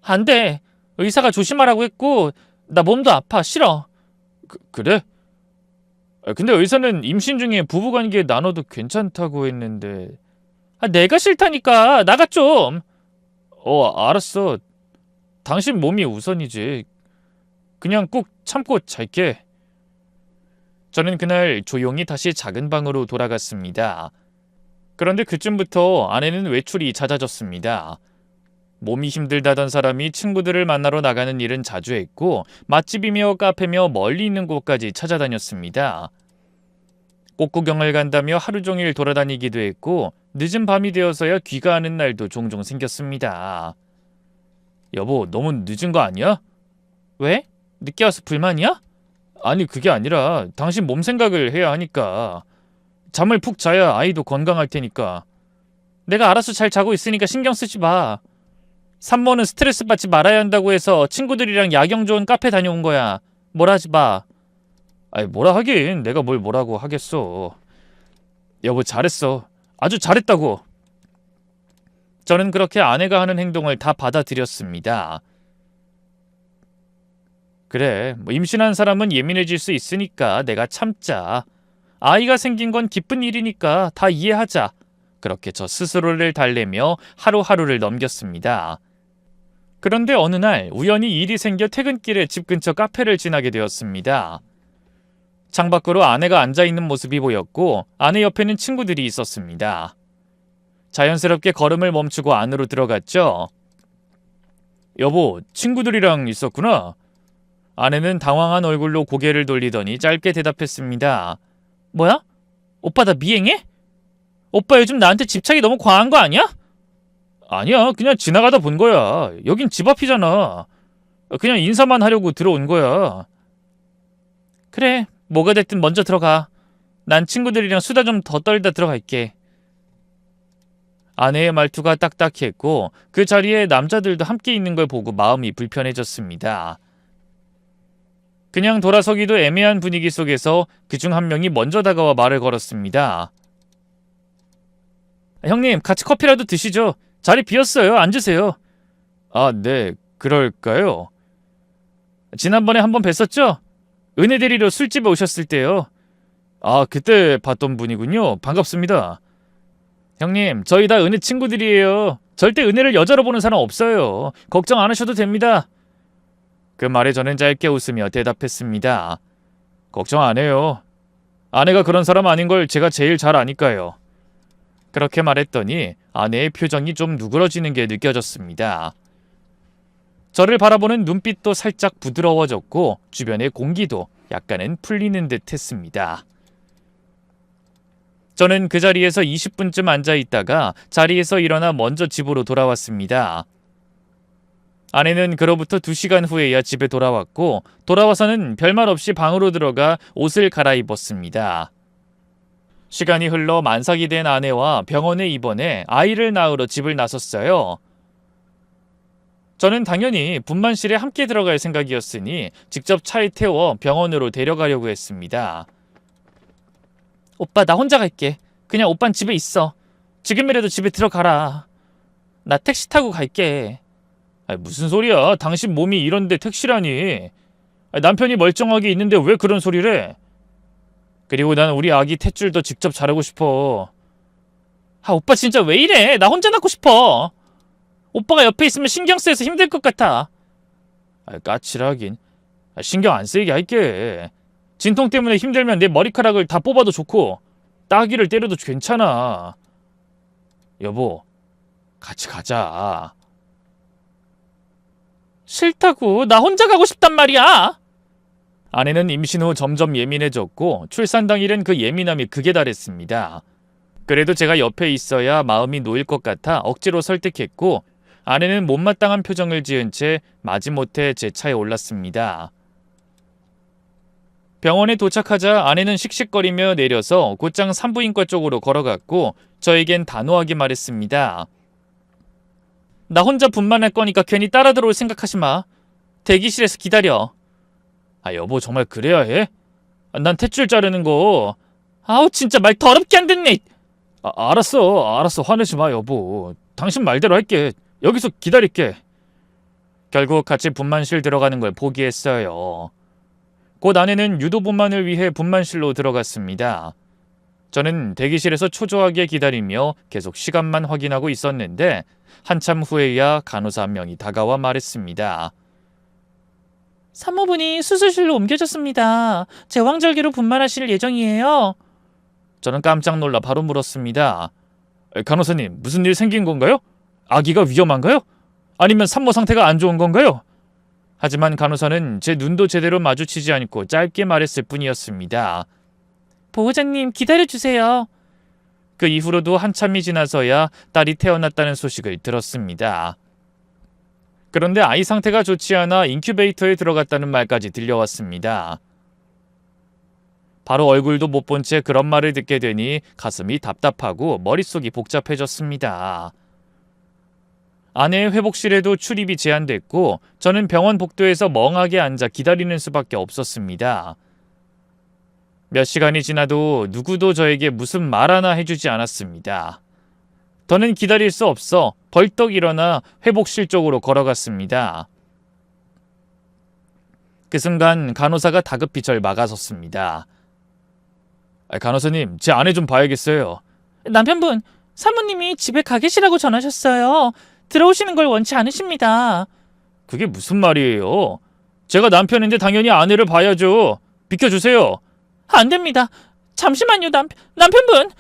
안 돼. 의사가 조심하라고 했고 나 몸도 아파. 싫어. 그래? 근데 의사는 임신 중에 부부관계 나눠도 괜찮다고 했는데. 내가 싫다니까. 나가 좀. 알았어. 당신 몸이 우선이지. 그냥 꼭 참고 잘게. 저는 그날 조용히 다시 작은 방으로 돌아갔습니다. 그런데 그쯤부터 아내는 외출이 잦아졌습니다. 몸이 힘들다던 사람이 친구들을 만나러 나가는 일은 자주 했고 맛집이며 카페며 멀리 있는 곳까지 찾아다녔습니다. 꽃구경을 간다며 하루 종일 돌아다니기도 했고 늦은 밤이 되어서야 귀가하는 날도 종종 생겼습니다. 여보, 너무 늦은 거 아니야? 왜? 늦게 와서 불만이야? 아니, 그게 아니라 당신 몸 생각을 해야 하니까. 잠을 푹 자야 아이도 건강할 테니까. 내가 알아서 잘 자고 있으니까 신경 쓰지 마. 산모는 스트레스 받지 말아야 한다고 해서 친구들이랑 야경 좋은 카페 다녀온 거야. 뭐라 하지 마. 아이, 뭐라 하긴 내가 뭘 뭐라고 하겠어. 여보, 잘했어. 아주 잘했다고. 저는 그렇게 아내가 하는 행동을 다 받아들였습니다. 그래, 뭐 임신한 사람은 예민해질 수 있으니까 내가 참자. 아이가 생긴 건 기쁜 일이니까 다 이해하자. 그렇게 저 스스로를 달래며 하루하루를 넘겼습니다. 그런데 어느 날 우연히 일이 생겨 퇴근길에 집 근처 카페를 지나게 되었습니다. 창밖으로 아내가 앉아있는 모습이 보였고 아내 옆에는 친구들이 있었습니다. 자연스럽게 걸음을 멈추고 안으로 들어갔죠. 여보, 친구들이랑 있었구나. 아내는 당황한 얼굴로 고개를 돌리더니 짧게 대답했습니다. 뭐야? 오빠 나 미행해? 오빠 요즘 나한테 집착이 너무 과한 거 아니야? 아니야, 그냥 지나가다 본 거야. 여긴 집 앞이잖아. 그냥 인사만 하려고 들어온 거야. 그래, 뭐가 됐든 먼저 들어가. 난 친구들이랑 수다 좀 더 떨다 들어갈게. 아내의 말투가 딱딱했고 그 자리에 남자들도 함께 있는 걸 보고 마음이 불편해졌습니다. 그냥 돌아서기도 애매한 분위기 속에서 그중 한 명이 먼저 다가와 말을 걸었습니다. 형님, 같이 커피라도 드시죠. 자리 비었어요. 앉으세요. 아, 네, 그럴까요? 지난번에 한번 뵀었죠? 은혜 데리러 술집에 오셨을 때요. 아, 그때 봤던 분이군요. 반갑습니다. 형님, 저희 다 은혜 친구들이에요. 절대 은혜를 여자로 보는 사람 없어요. 걱정 안 하셔도 됩니다. 그 말에 저는 짧게 웃으며 대답했습니다. 걱정 안 해요. 아내가 그런 사람 아닌 걸 제가 제일 잘 아니까요. 그렇게 말했더니 아내의 표정이 좀 누그러지는 게 느껴졌습니다. 저를 바라보는 눈빛도 살짝 부드러워졌고 주변의 공기도 약간은 풀리는 듯 했습니다. 저는 그 자리에서 20분쯤 앉아 있다가 자리에서 일어나 먼저 집으로 돌아왔습니다. 아내는 그로부터 2시간 후에야 집에 돌아왔고 돌아와서는 별말 없이 방으로 들어가 옷을 갈아입었습니다. 시간이 흘러 만삭이 된 아내와 병원에 입원해 아이를 낳으러 집을 나섰어요. 저는 당연히 분만실에 함께 들어갈 생각이었으니 직접 차에 태워 병원으로 데려가려고 했습니다. 오빠, 나 혼자 갈게. 그냥 오빤 집에 있어. 지금이라도 집에 들어가라. 나 택시 타고 갈게. 아니, 무슨 소리야. 당신 몸이 이런데 택시라니. 아니, 남편이 멀쩡하게 있는데 왜 그런 소리를 해? 그리고 난 우리 아기 탯줄도 직접 자르고 싶어. 아, 오빠 진짜 왜 이래? 나 혼자 낳고 싶어. 오빠가 옆에 있으면 신경 쓰여서 힘들 것 같아. 아, 까칠하긴. 아, 신경 안 쓰이게 할게. 진통 때문에 힘들면 내 머리카락을 다 뽑아도 좋고 따귀를 때려도 괜찮아. 여보, 같이 가자. 싫다고. 나 혼자 가고 싶단 말이야. 아내는 임신 후 점점 예민해졌고 출산 당일은 그 예민함이 극에 달했습니다. 그래도 제가 옆에 있어야 마음이 놓일 것 같아 억지로 설득했고 아내는 못마땅한 표정을 지은 채 마지못해 제 차에 올랐습니다. 병원에 도착하자 아내는 씩씩거리며 내려서 곧장 산부인과 쪽으로 걸어갔고 저에겐 단호하게 말했습니다. 나 혼자 분만할 거니까 괜히 따라 들어올 생각하지 마. 대기실에서 기다려. 아, 여보, 정말 그래야 해? 난 탯줄 자르는 거. 아우, 진짜 말 더럽게 안 듣네. 아, 알았어. 화내지 마, 여보. 당신 말대로 할게. 여기서 기다릴게. 결국 같이 분만실 들어가는 걸 포기했어요. 곧 아내는 유도 분만을 위해 분만실로 들어갔습니다. 저는 대기실에서 초조하게 기다리며 계속 시간만 확인하고 있었는데 한참 후에야 간호사 한 명이 다가와 말했습니다. 산모분이 수술실로 옮겨졌습니다. 제왕절개로 분만하실 예정이에요. 저는 깜짝 놀라 바로 물었습니다. 간호사님, 무슨 일 생긴 건가요? 아기가 위험한가요? 아니면 산모 상태가 안 좋은 건가요? 하지만 간호사는 제 눈도 제대로 마주치지 않고 짧게 말했을 뿐이었습니다. 보호자님, 기다려주세요. 그 이후로도 한참이 지나서야 딸이 태어났다는 소식을 들었습니다. 그런데 아이 상태가 좋지 않아 인큐베이터에 들어갔다는 말까지 들려왔습니다. 바로 얼굴도 못 본 채 그런 말을 듣게 되니 가슴이 답답하고 머릿속이 복잡해졌습니다. 아내의 회복실에도 출입이 제한됐고 저는 병원 복도에서 멍하게 앉아 기다리는 수밖에 없었습니다. 몇 시간이 지나도 누구도 저에게 무슨 말 하나 해주지 않았습니다. 더는 기다릴 수 없어 벌떡 일어나 회복실 쪽으로 걸어갔습니다. 그 순간 간호사가 다급히 절 막아섰습니다. 간호사님, 제 아내 좀 봐야겠어요. 남편분, 사모님이 집에 가 계시라고 전하셨어요. 들어오시는 걸 원치 않으십니다. 그게 무슨 말이에요? 제가 남편인데 당연히 아내를 봐야죠. 비켜주세요. 안 됩니다. 잠시만요, 남편분.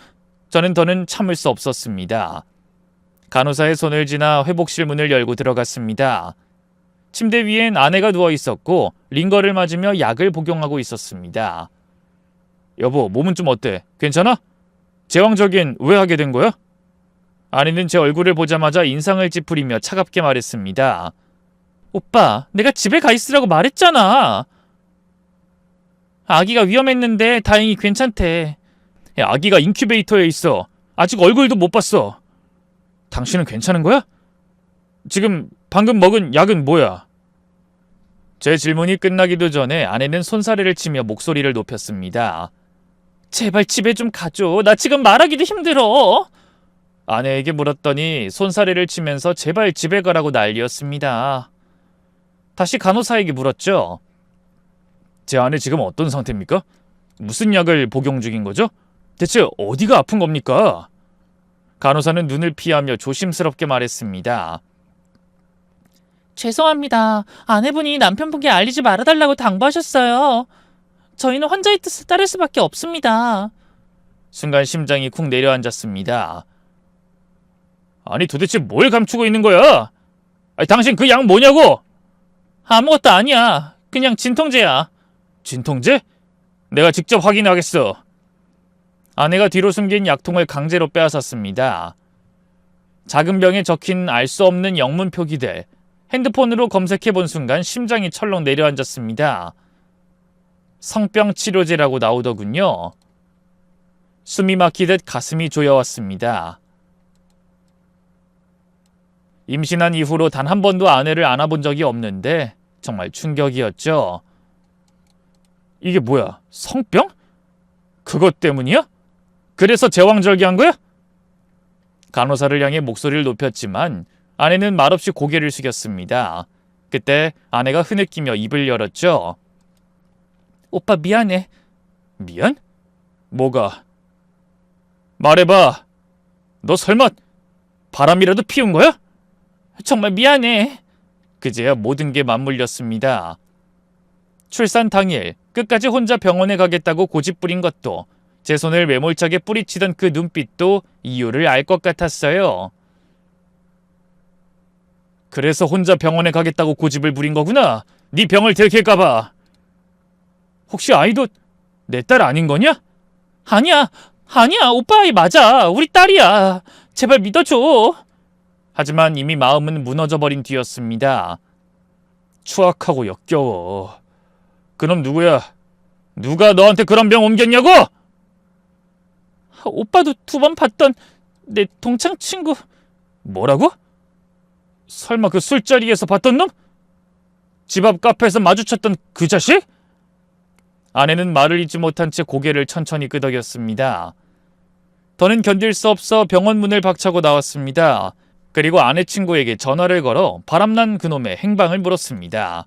저는 더는 참을 수 없었습니다. 간호사의 손을 지나 회복실 문을 열고 들어갔습니다. 침대 위엔 아내가 누워 있었고 링거를 맞으며 약을 복용하고 있었습니다. 여보, 몸은 좀 어때? 괜찮아? 제왕절개는 왜 하게 된 거야? 아내는 제 얼굴을 보자마자 인상을 찌푸리며 차갑게 말했습니다. 오빠, 내가 집에 가 있으라고 말했잖아. 아기가 위험했는데 다행히 괜찮대. 아기가 인큐베이터에 있어. 아직 얼굴도 못 봤어. 당신은 괜찮은 거야? 지금 방금 먹은 약은 뭐야? 제 질문이 끝나기도 전에 아내는 손사래를 치며 목소리를 높였습니다. 제발 집에 좀 가줘. 나 지금 말하기도 힘들어. 아내에게 물었더니 손사래를 치면서 제발 집에 가라고 난리였습니다. 다시 간호사에게 물었죠. 제 아내 지금 어떤 상태입니까? 무슨 약을 복용 중인 거죠? 대체 어디가 아픈 겁니까? 간호사는 눈을 피하며 조심스럽게 말했습니다. 죄송합니다. 아내분이 남편분께 알리지 말아달라고 당부하셨어요. 저희는 환자의 뜻을 따를 수밖에 없습니다. 순간 심장이 쿵 내려앉았습니다. 아니 도대체 뭘 감추고 있는 거야? 당신 그 약 뭐냐고? 아무것도 아니야. 그냥 진통제야. 진통제? 내가 직접 확인하겠어. 아내가 뒤로 숨긴 약통을 강제로 빼앗았습니다. 작은 병에 적힌 알 수 없는 영문 표기들. 핸드폰으로 검색해본 순간 심장이 철렁 내려앉았습니다. 성병 치료제라고 나오더군요. 숨이 막히듯 가슴이 조여왔습니다. 임신한 이후로 단 한 번도 아내를 안아본 적이 없는데 정말 충격이었죠. 이게 뭐야? 성병? 그것 때문이야? 그래서 제왕절개한 거야? 간호사를 향해 목소리를 높였지만 아내는 말없이 고개를 숙였습니다. 그때 아내가 흐느끼며 입을 열었죠. 오빠 미안해. 미안? 뭐가? 말해봐. 너 설마 바람이라도 피운 거야? 정말 미안해. 그제야 모든 게 맞물렸습니다. 출산 당일 끝까지 혼자 병원에 가겠다고 고집부린 것도, 제 손을 매몰차게 뿌리치던 그 눈빛도 이유를 알 것 같았어요. 그래서 혼자 병원에 가겠다고 고집을 부린 거구나. 네 병을 들킬까봐. 혹시 아이도 내 딸 아닌 거냐? 아니야. 오빠 아이 맞아. 우리 딸이야. 제발 믿어줘. 하지만 이미 마음은 무너져버린 뒤였습니다. 추악하고 역겨워. 그놈 누구야? 누가 너한테 그런 병 옮겼냐고? 오빠도 2번 봤던 내 동창 친구. 뭐라고? 설마 그 술자리에서 봤던 놈? 집 앞 카페에서 마주쳤던 그 자식? 아내는 말을 잇지 못한 채 고개를 천천히 끄덕였습니다. 더는 견딜 수 없어 병원 문을 박차고 나왔습니다. 그리고 아내 친구에게 전화를 걸어 바람난 그놈의 행방을 물었습니다.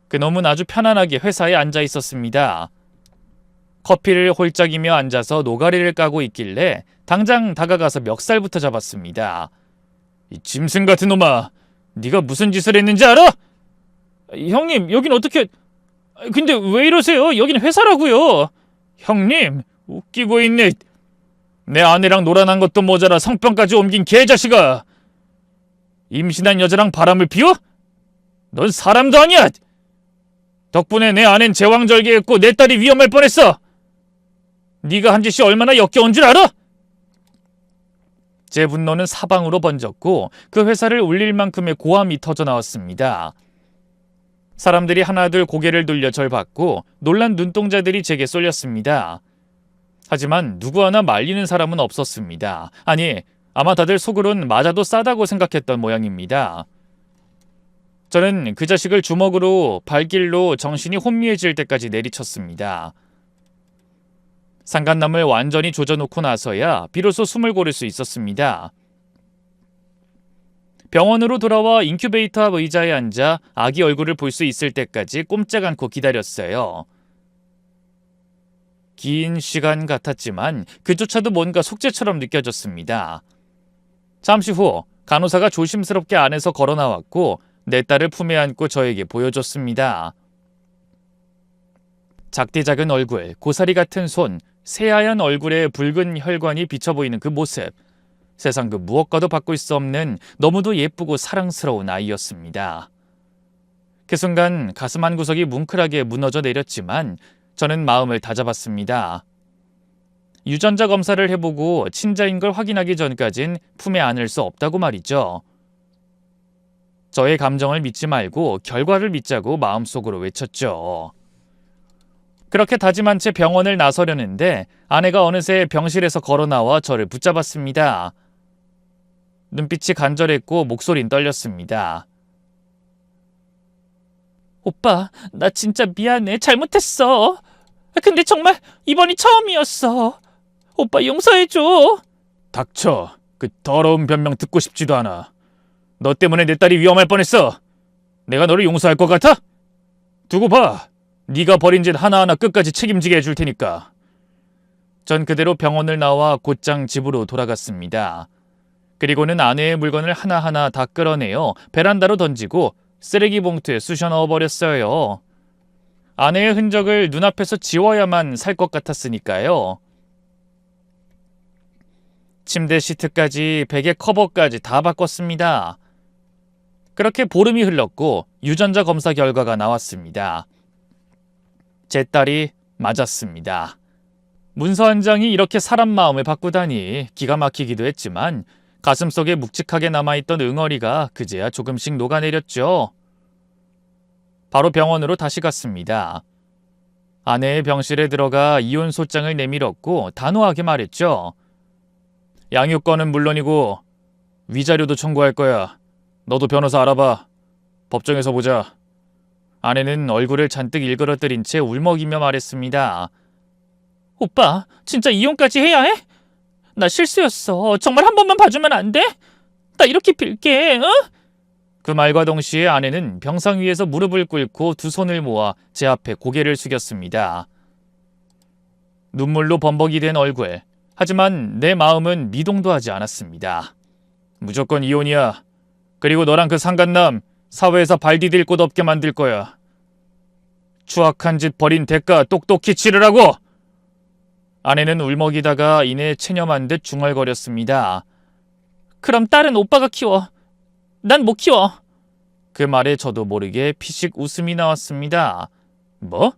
그놈은 아주 편안하게 회사에 앉아 있었습니다. 커피를 홀짝이며 앉아서 노가리를 까고 있길래 당장 다가가서 멱살부터 잡았습니다. 이 짐승 같은 놈아, 네가 무슨 짓을 했는지 알아? 형님, 여긴 어떻게... 근데 왜 이러세요? 여긴 회사라고요. 형님, 웃기고 있네. 내 아내랑 놀아난 것도 모자라 성병까지 옮긴 개자식아. 임신한 여자랑 바람을 피워? 넌 사람도 아니야! 덕분에 내 아낸 제왕절개했고 내 딸이 위험할 뻔했어! 네가 한 짓이 얼마나 역겨운 줄 알아? 제 분노는 사방으로 번졌고 그 회사를 울릴 만큼의 고함이 터져나왔습니다. 사람들이 하나둘 고개를 돌려 절 봤고 놀란 눈동자들이 제게 쏠렸습니다. 하지만 누구 하나 말리는 사람은 없었습니다. 아니, 아마 다들 속으론 맞아도 싸다고 생각했던 모양입니다. 저는 그 자식을 주먹으로 발길로 정신이 혼미해질 때까지 내리쳤습니다. 상간남을 완전히 조져놓고 나서야 비로소 숨을 고를 수 있었습니다. 병원으로 돌아와 인큐베이터 앞 의자에 앉아 아기 얼굴을 볼 수 있을 때까지 꼼짝 않고 기다렸어요. 긴 시간 같았지만 그조차도 뭔가 속죄처럼 느껴졌습니다. 잠시 후 간호사가 조심스럽게 안에서 걸어 나왔고 내 딸을 품에 안고 저에게 보여줬습니다. 작디작은 얼굴, 고사리 같은 손, 새하얀 얼굴에 붉은 혈관이 비쳐 보이는 그 모습. 세상 그 무엇과도 바꿀 수 없는 너무도 예쁘고 사랑스러운 아이였습니다. 그 순간 가슴 한 구석이 뭉클하게 무너져 내렸지만 저는 마음을 다잡았습니다. 유전자 검사를 해보고 친자인 걸 확인하기 전까진 품에 안을 수 없다고 말이죠. 저의 감정을 믿지 말고 결과를 믿자고 마음속으로 외쳤죠. 그렇게 다짐한 채 병원을 나서려는데 아내가 어느새 병실에서 걸어나와 저를 붙잡았습니다. 눈빛이 간절했고 목소린 떨렸습니다. 오빠, 나 진짜 미안해. 잘못했어. 근데 정말 이번이 처음이었어. 오빠 용서해줘. 닥쳐. 그 더러운 변명 듣고 싶지도 않아. 너 때문에 내 딸이 위험할 뻔했어. 내가 너를 용서할 것 같아? 두고 봐. 네가 벌인 짓 하나하나 끝까지 책임지게 해줄 테니까. 전 그대로 병원을 나와 곧장 집으로 돌아갔습니다. 그리고는 아내의 물건을 하나하나 다 끌어내어 베란다로 던지고 쓰레기 봉투에 쑤셔 넣어버렸어요. 아내의 흔적을 눈앞에서 지워야만 살 것 같았으니까요. 침대 시트까지 베개 커버까지 다 바꿨습니다. 그렇게 보름이 흘렀고 유전자 검사 결과가 나왔습니다. 제 딸이 맞았습니다. 문서 한 장이 이렇게 사람 마음을 바꾸다니 기가 막히기도 했지만 가슴속에 묵직하게 남아있던 응어리가 그제야 조금씩 녹아내렸죠. 바로 병원으로 다시 갔습니다. 아내의 병실에 들어가 이혼 소장을 내밀었고 단호하게 말했죠. 양육권은 물론이고 위자료도 청구할 거야. 너도 변호사 알아봐. 법정에서 보자. 아내는 얼굴을 잔뜩 일그러뜨린 채 울먹이며 말했습니다. 오빠, 진짜 이혼까지 해야 해? 나 실수였어. 정말 한 번만 봐주면 안 돼? 나 이렇게 빌게, 어? 그 말과 동시에 아내는 병상 위에서 무릎을 꿇고 두 손을 모아 제 앞에 고개를 숙였습니다. 눈물로 범벅이 된 얼굴. 하지만 내 마음은 미동도 하지 않았습니다. 무조건 이혼이야. 그리고 너랑 그 상간남 사회에서 발 디딜 곳 없게 만들 거야. 추악한 짓 벌인 대가 똑똑히 치르라고! 아내는 울먹이다가 이내 체념한 듯 중얼거렸습니다. 그럼 딸은 오빠가 키워. 난 못 키워. 그 말에 저도 모르게 피식 웃음이 나왔습니다. 뭐?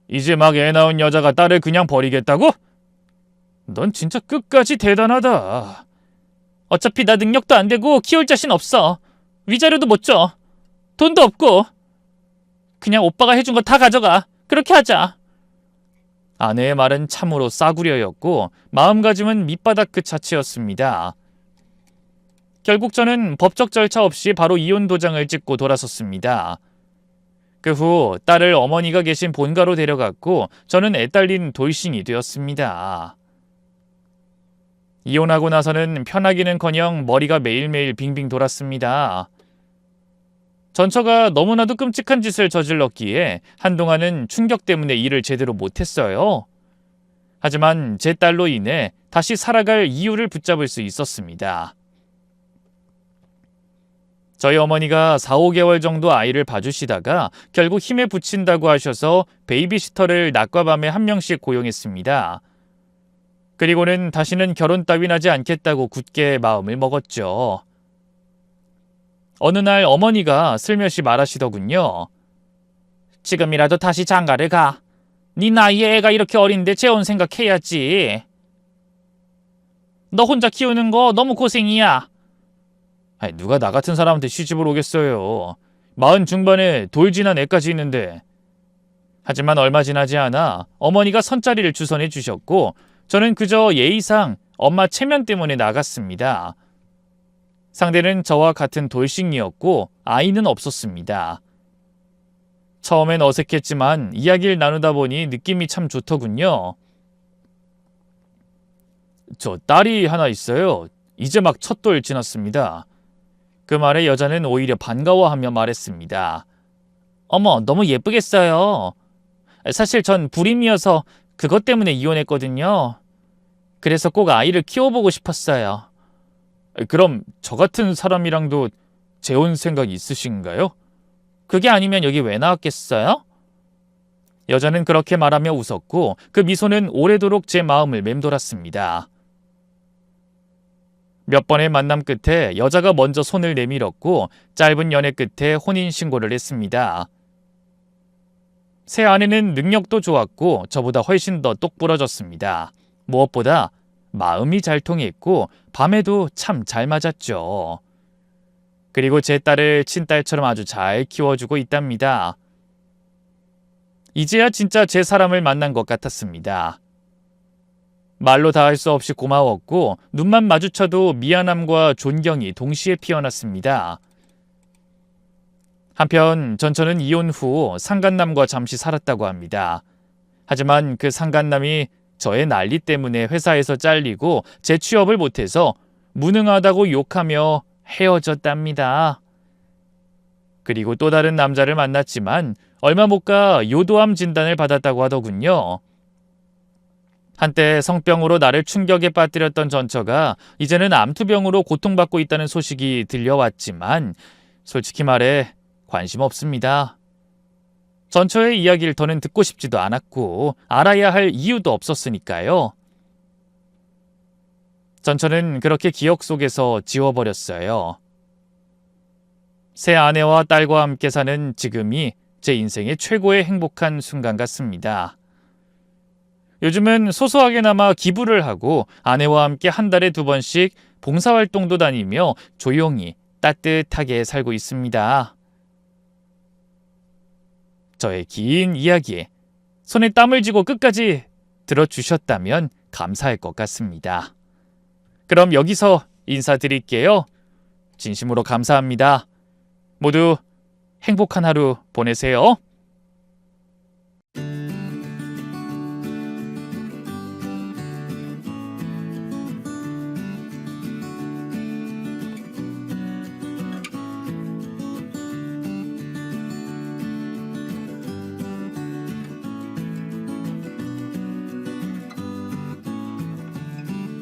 이제 막 애 낳은 여자가 딸을 그냥 버리겠다고? 넌 진짜 끝까지 대단하다. 어차피 나 능력도 안 되고 키울 자신 없어. 위자료도 못 줘. 돈도 없고. 그냥 오빠가 해준 거 다 가져가. 그렇게 하자. 아내의 말은 참으로 싸구려였고 마음가짐은 밑바닥 그 자체였습니다. 결국 저는 법적 절차 없이 바로 이혼 도장을 찍고 돌아섰습니다. 그 후 딸을 어머니가 계신 본가로 데려갔고 저는 애딸린 돌싱이 되었습니다. 이혼하고 나서는 편하기는커녕 머리가 매일매일 빙빙 돌았습니다. 전처가 너무나도 끔찍한 짓을 저질렀기에 한동안은 충격 때문에 일을 제대로 못했어요. 하지만 제 딸로 인해 다시 살아갈 이유를 붙잡을 수 있었습니다. 저희 어머니가 4, 5개월 정도 아이를 봐주시다가 결국 힘에 부친다고 하셔서 베이비시터를 낮과 밤에 한 명씩 고용했습니다. 그리고는 다시는 결혼 따윈 하지 않겠다고 굳게 마음을 먹었죠. 어느 날 어머니가 슬며시 말하시더군요. 지금이라도 다시 장가를 가. 네 나이에 애가 이렇게 어린데 재혼 생각해야지. 너 혼자 키우는 거 너무 고생이야. 아니, 누가 나 같은 사람한테 시집을 오겠어요. 40 중반에 돌 지난 애까지 있는데. 하지만 얼마 지나지 않아 어머니가 선자리를 주선해 주셨고 저는 그저 예의상 엄마 체면 때문에 나갔습니다. 상대는 저와 같은 돌싱이었고 아이는 없었습니다. 처음엔 어색했지만 이야기를 나누다 보니 느낌이 참 좋더군요. 저 딸이 하나 있어요. 이제 막 첫 돌 지났습니다. 그 말에 여자는 오히려 반가워하며 말했습니다. 어머, 너무 예쁘겠어요. 사실 전 불임이어서 그것 때문에 이혼했거든요. 그래서 꼭 아이를 키워보고 싶었어요. 그럼 저 같은 사람이랑도 재혼 생각 있으신가요? 그게 아니면 여기 왜 나왔겠어요? 여자는 그렇게 말하며 웃었고 그 미소는 오래도록 제 마음을 맴돌았습니다. 몇 번의 만남 끝에 여자가 먼저 손을 내밀었고 짧은 연애 끝에 혼인신고를 했습니다. 새 아내는 능력도 좋았고 저보다 훨씬 더 똑부러졌습니다. 무엇보다 마음이 잘 통했고 밤에도 참 잘 맞았죠. 그리고 제 딸을 친딸처럼 아주 잘 키워주고 있답니다. 이제야 진짜 제 사람을 만난 것 같았습니다. 말로 다 할 수 없이 고마웠고 눈만 마주쳐도 미안함과 존경이 동시에 피어났습니다. 한편 전처는 이혼 후 상간남과 잠시 살았다고 합니다. 하지만 그 상간남이 저의 난리 때문에 회사에서 잘리고 재취업을 못해서 무능하다고 욕하며 헤어졌답니다. 그리고 또 다른 남자를 만났지만 얼마 못 가 요도암 진단을 받았다고 하더군요. 한때 성병으로 나를 충격에 빠뜨렸던 전처가 이제는 암투병으로 고통받고 있다는 소식이 들려왔지만 솔직히 말해 관심 없습니다. 전처의 이야기를 더는 듣고 싶지도 않았고 알아야 할 이유도 없었으니까요. 전처는 그렇게 기억 속에서 지워버렸어요. 새 아내와 딸과 함께 사는 지금이 제 인생의 최고의 행복한 순간 같습니다. 요즘은 소소하게나마 기부를 하고 아내와 함께 한 달에 2번씩 봉사활동도 다니며 조용히 따뜻하게 살고 있습니다. 저의 긴 이야기에 손에 땀을 쥐고 끝까지 들어주셨다면 감사할 것 같습니다. 그럼 여기서 인사드릴게요. 진심으로 감사합니다. 모두 행복한 하루 보내세요.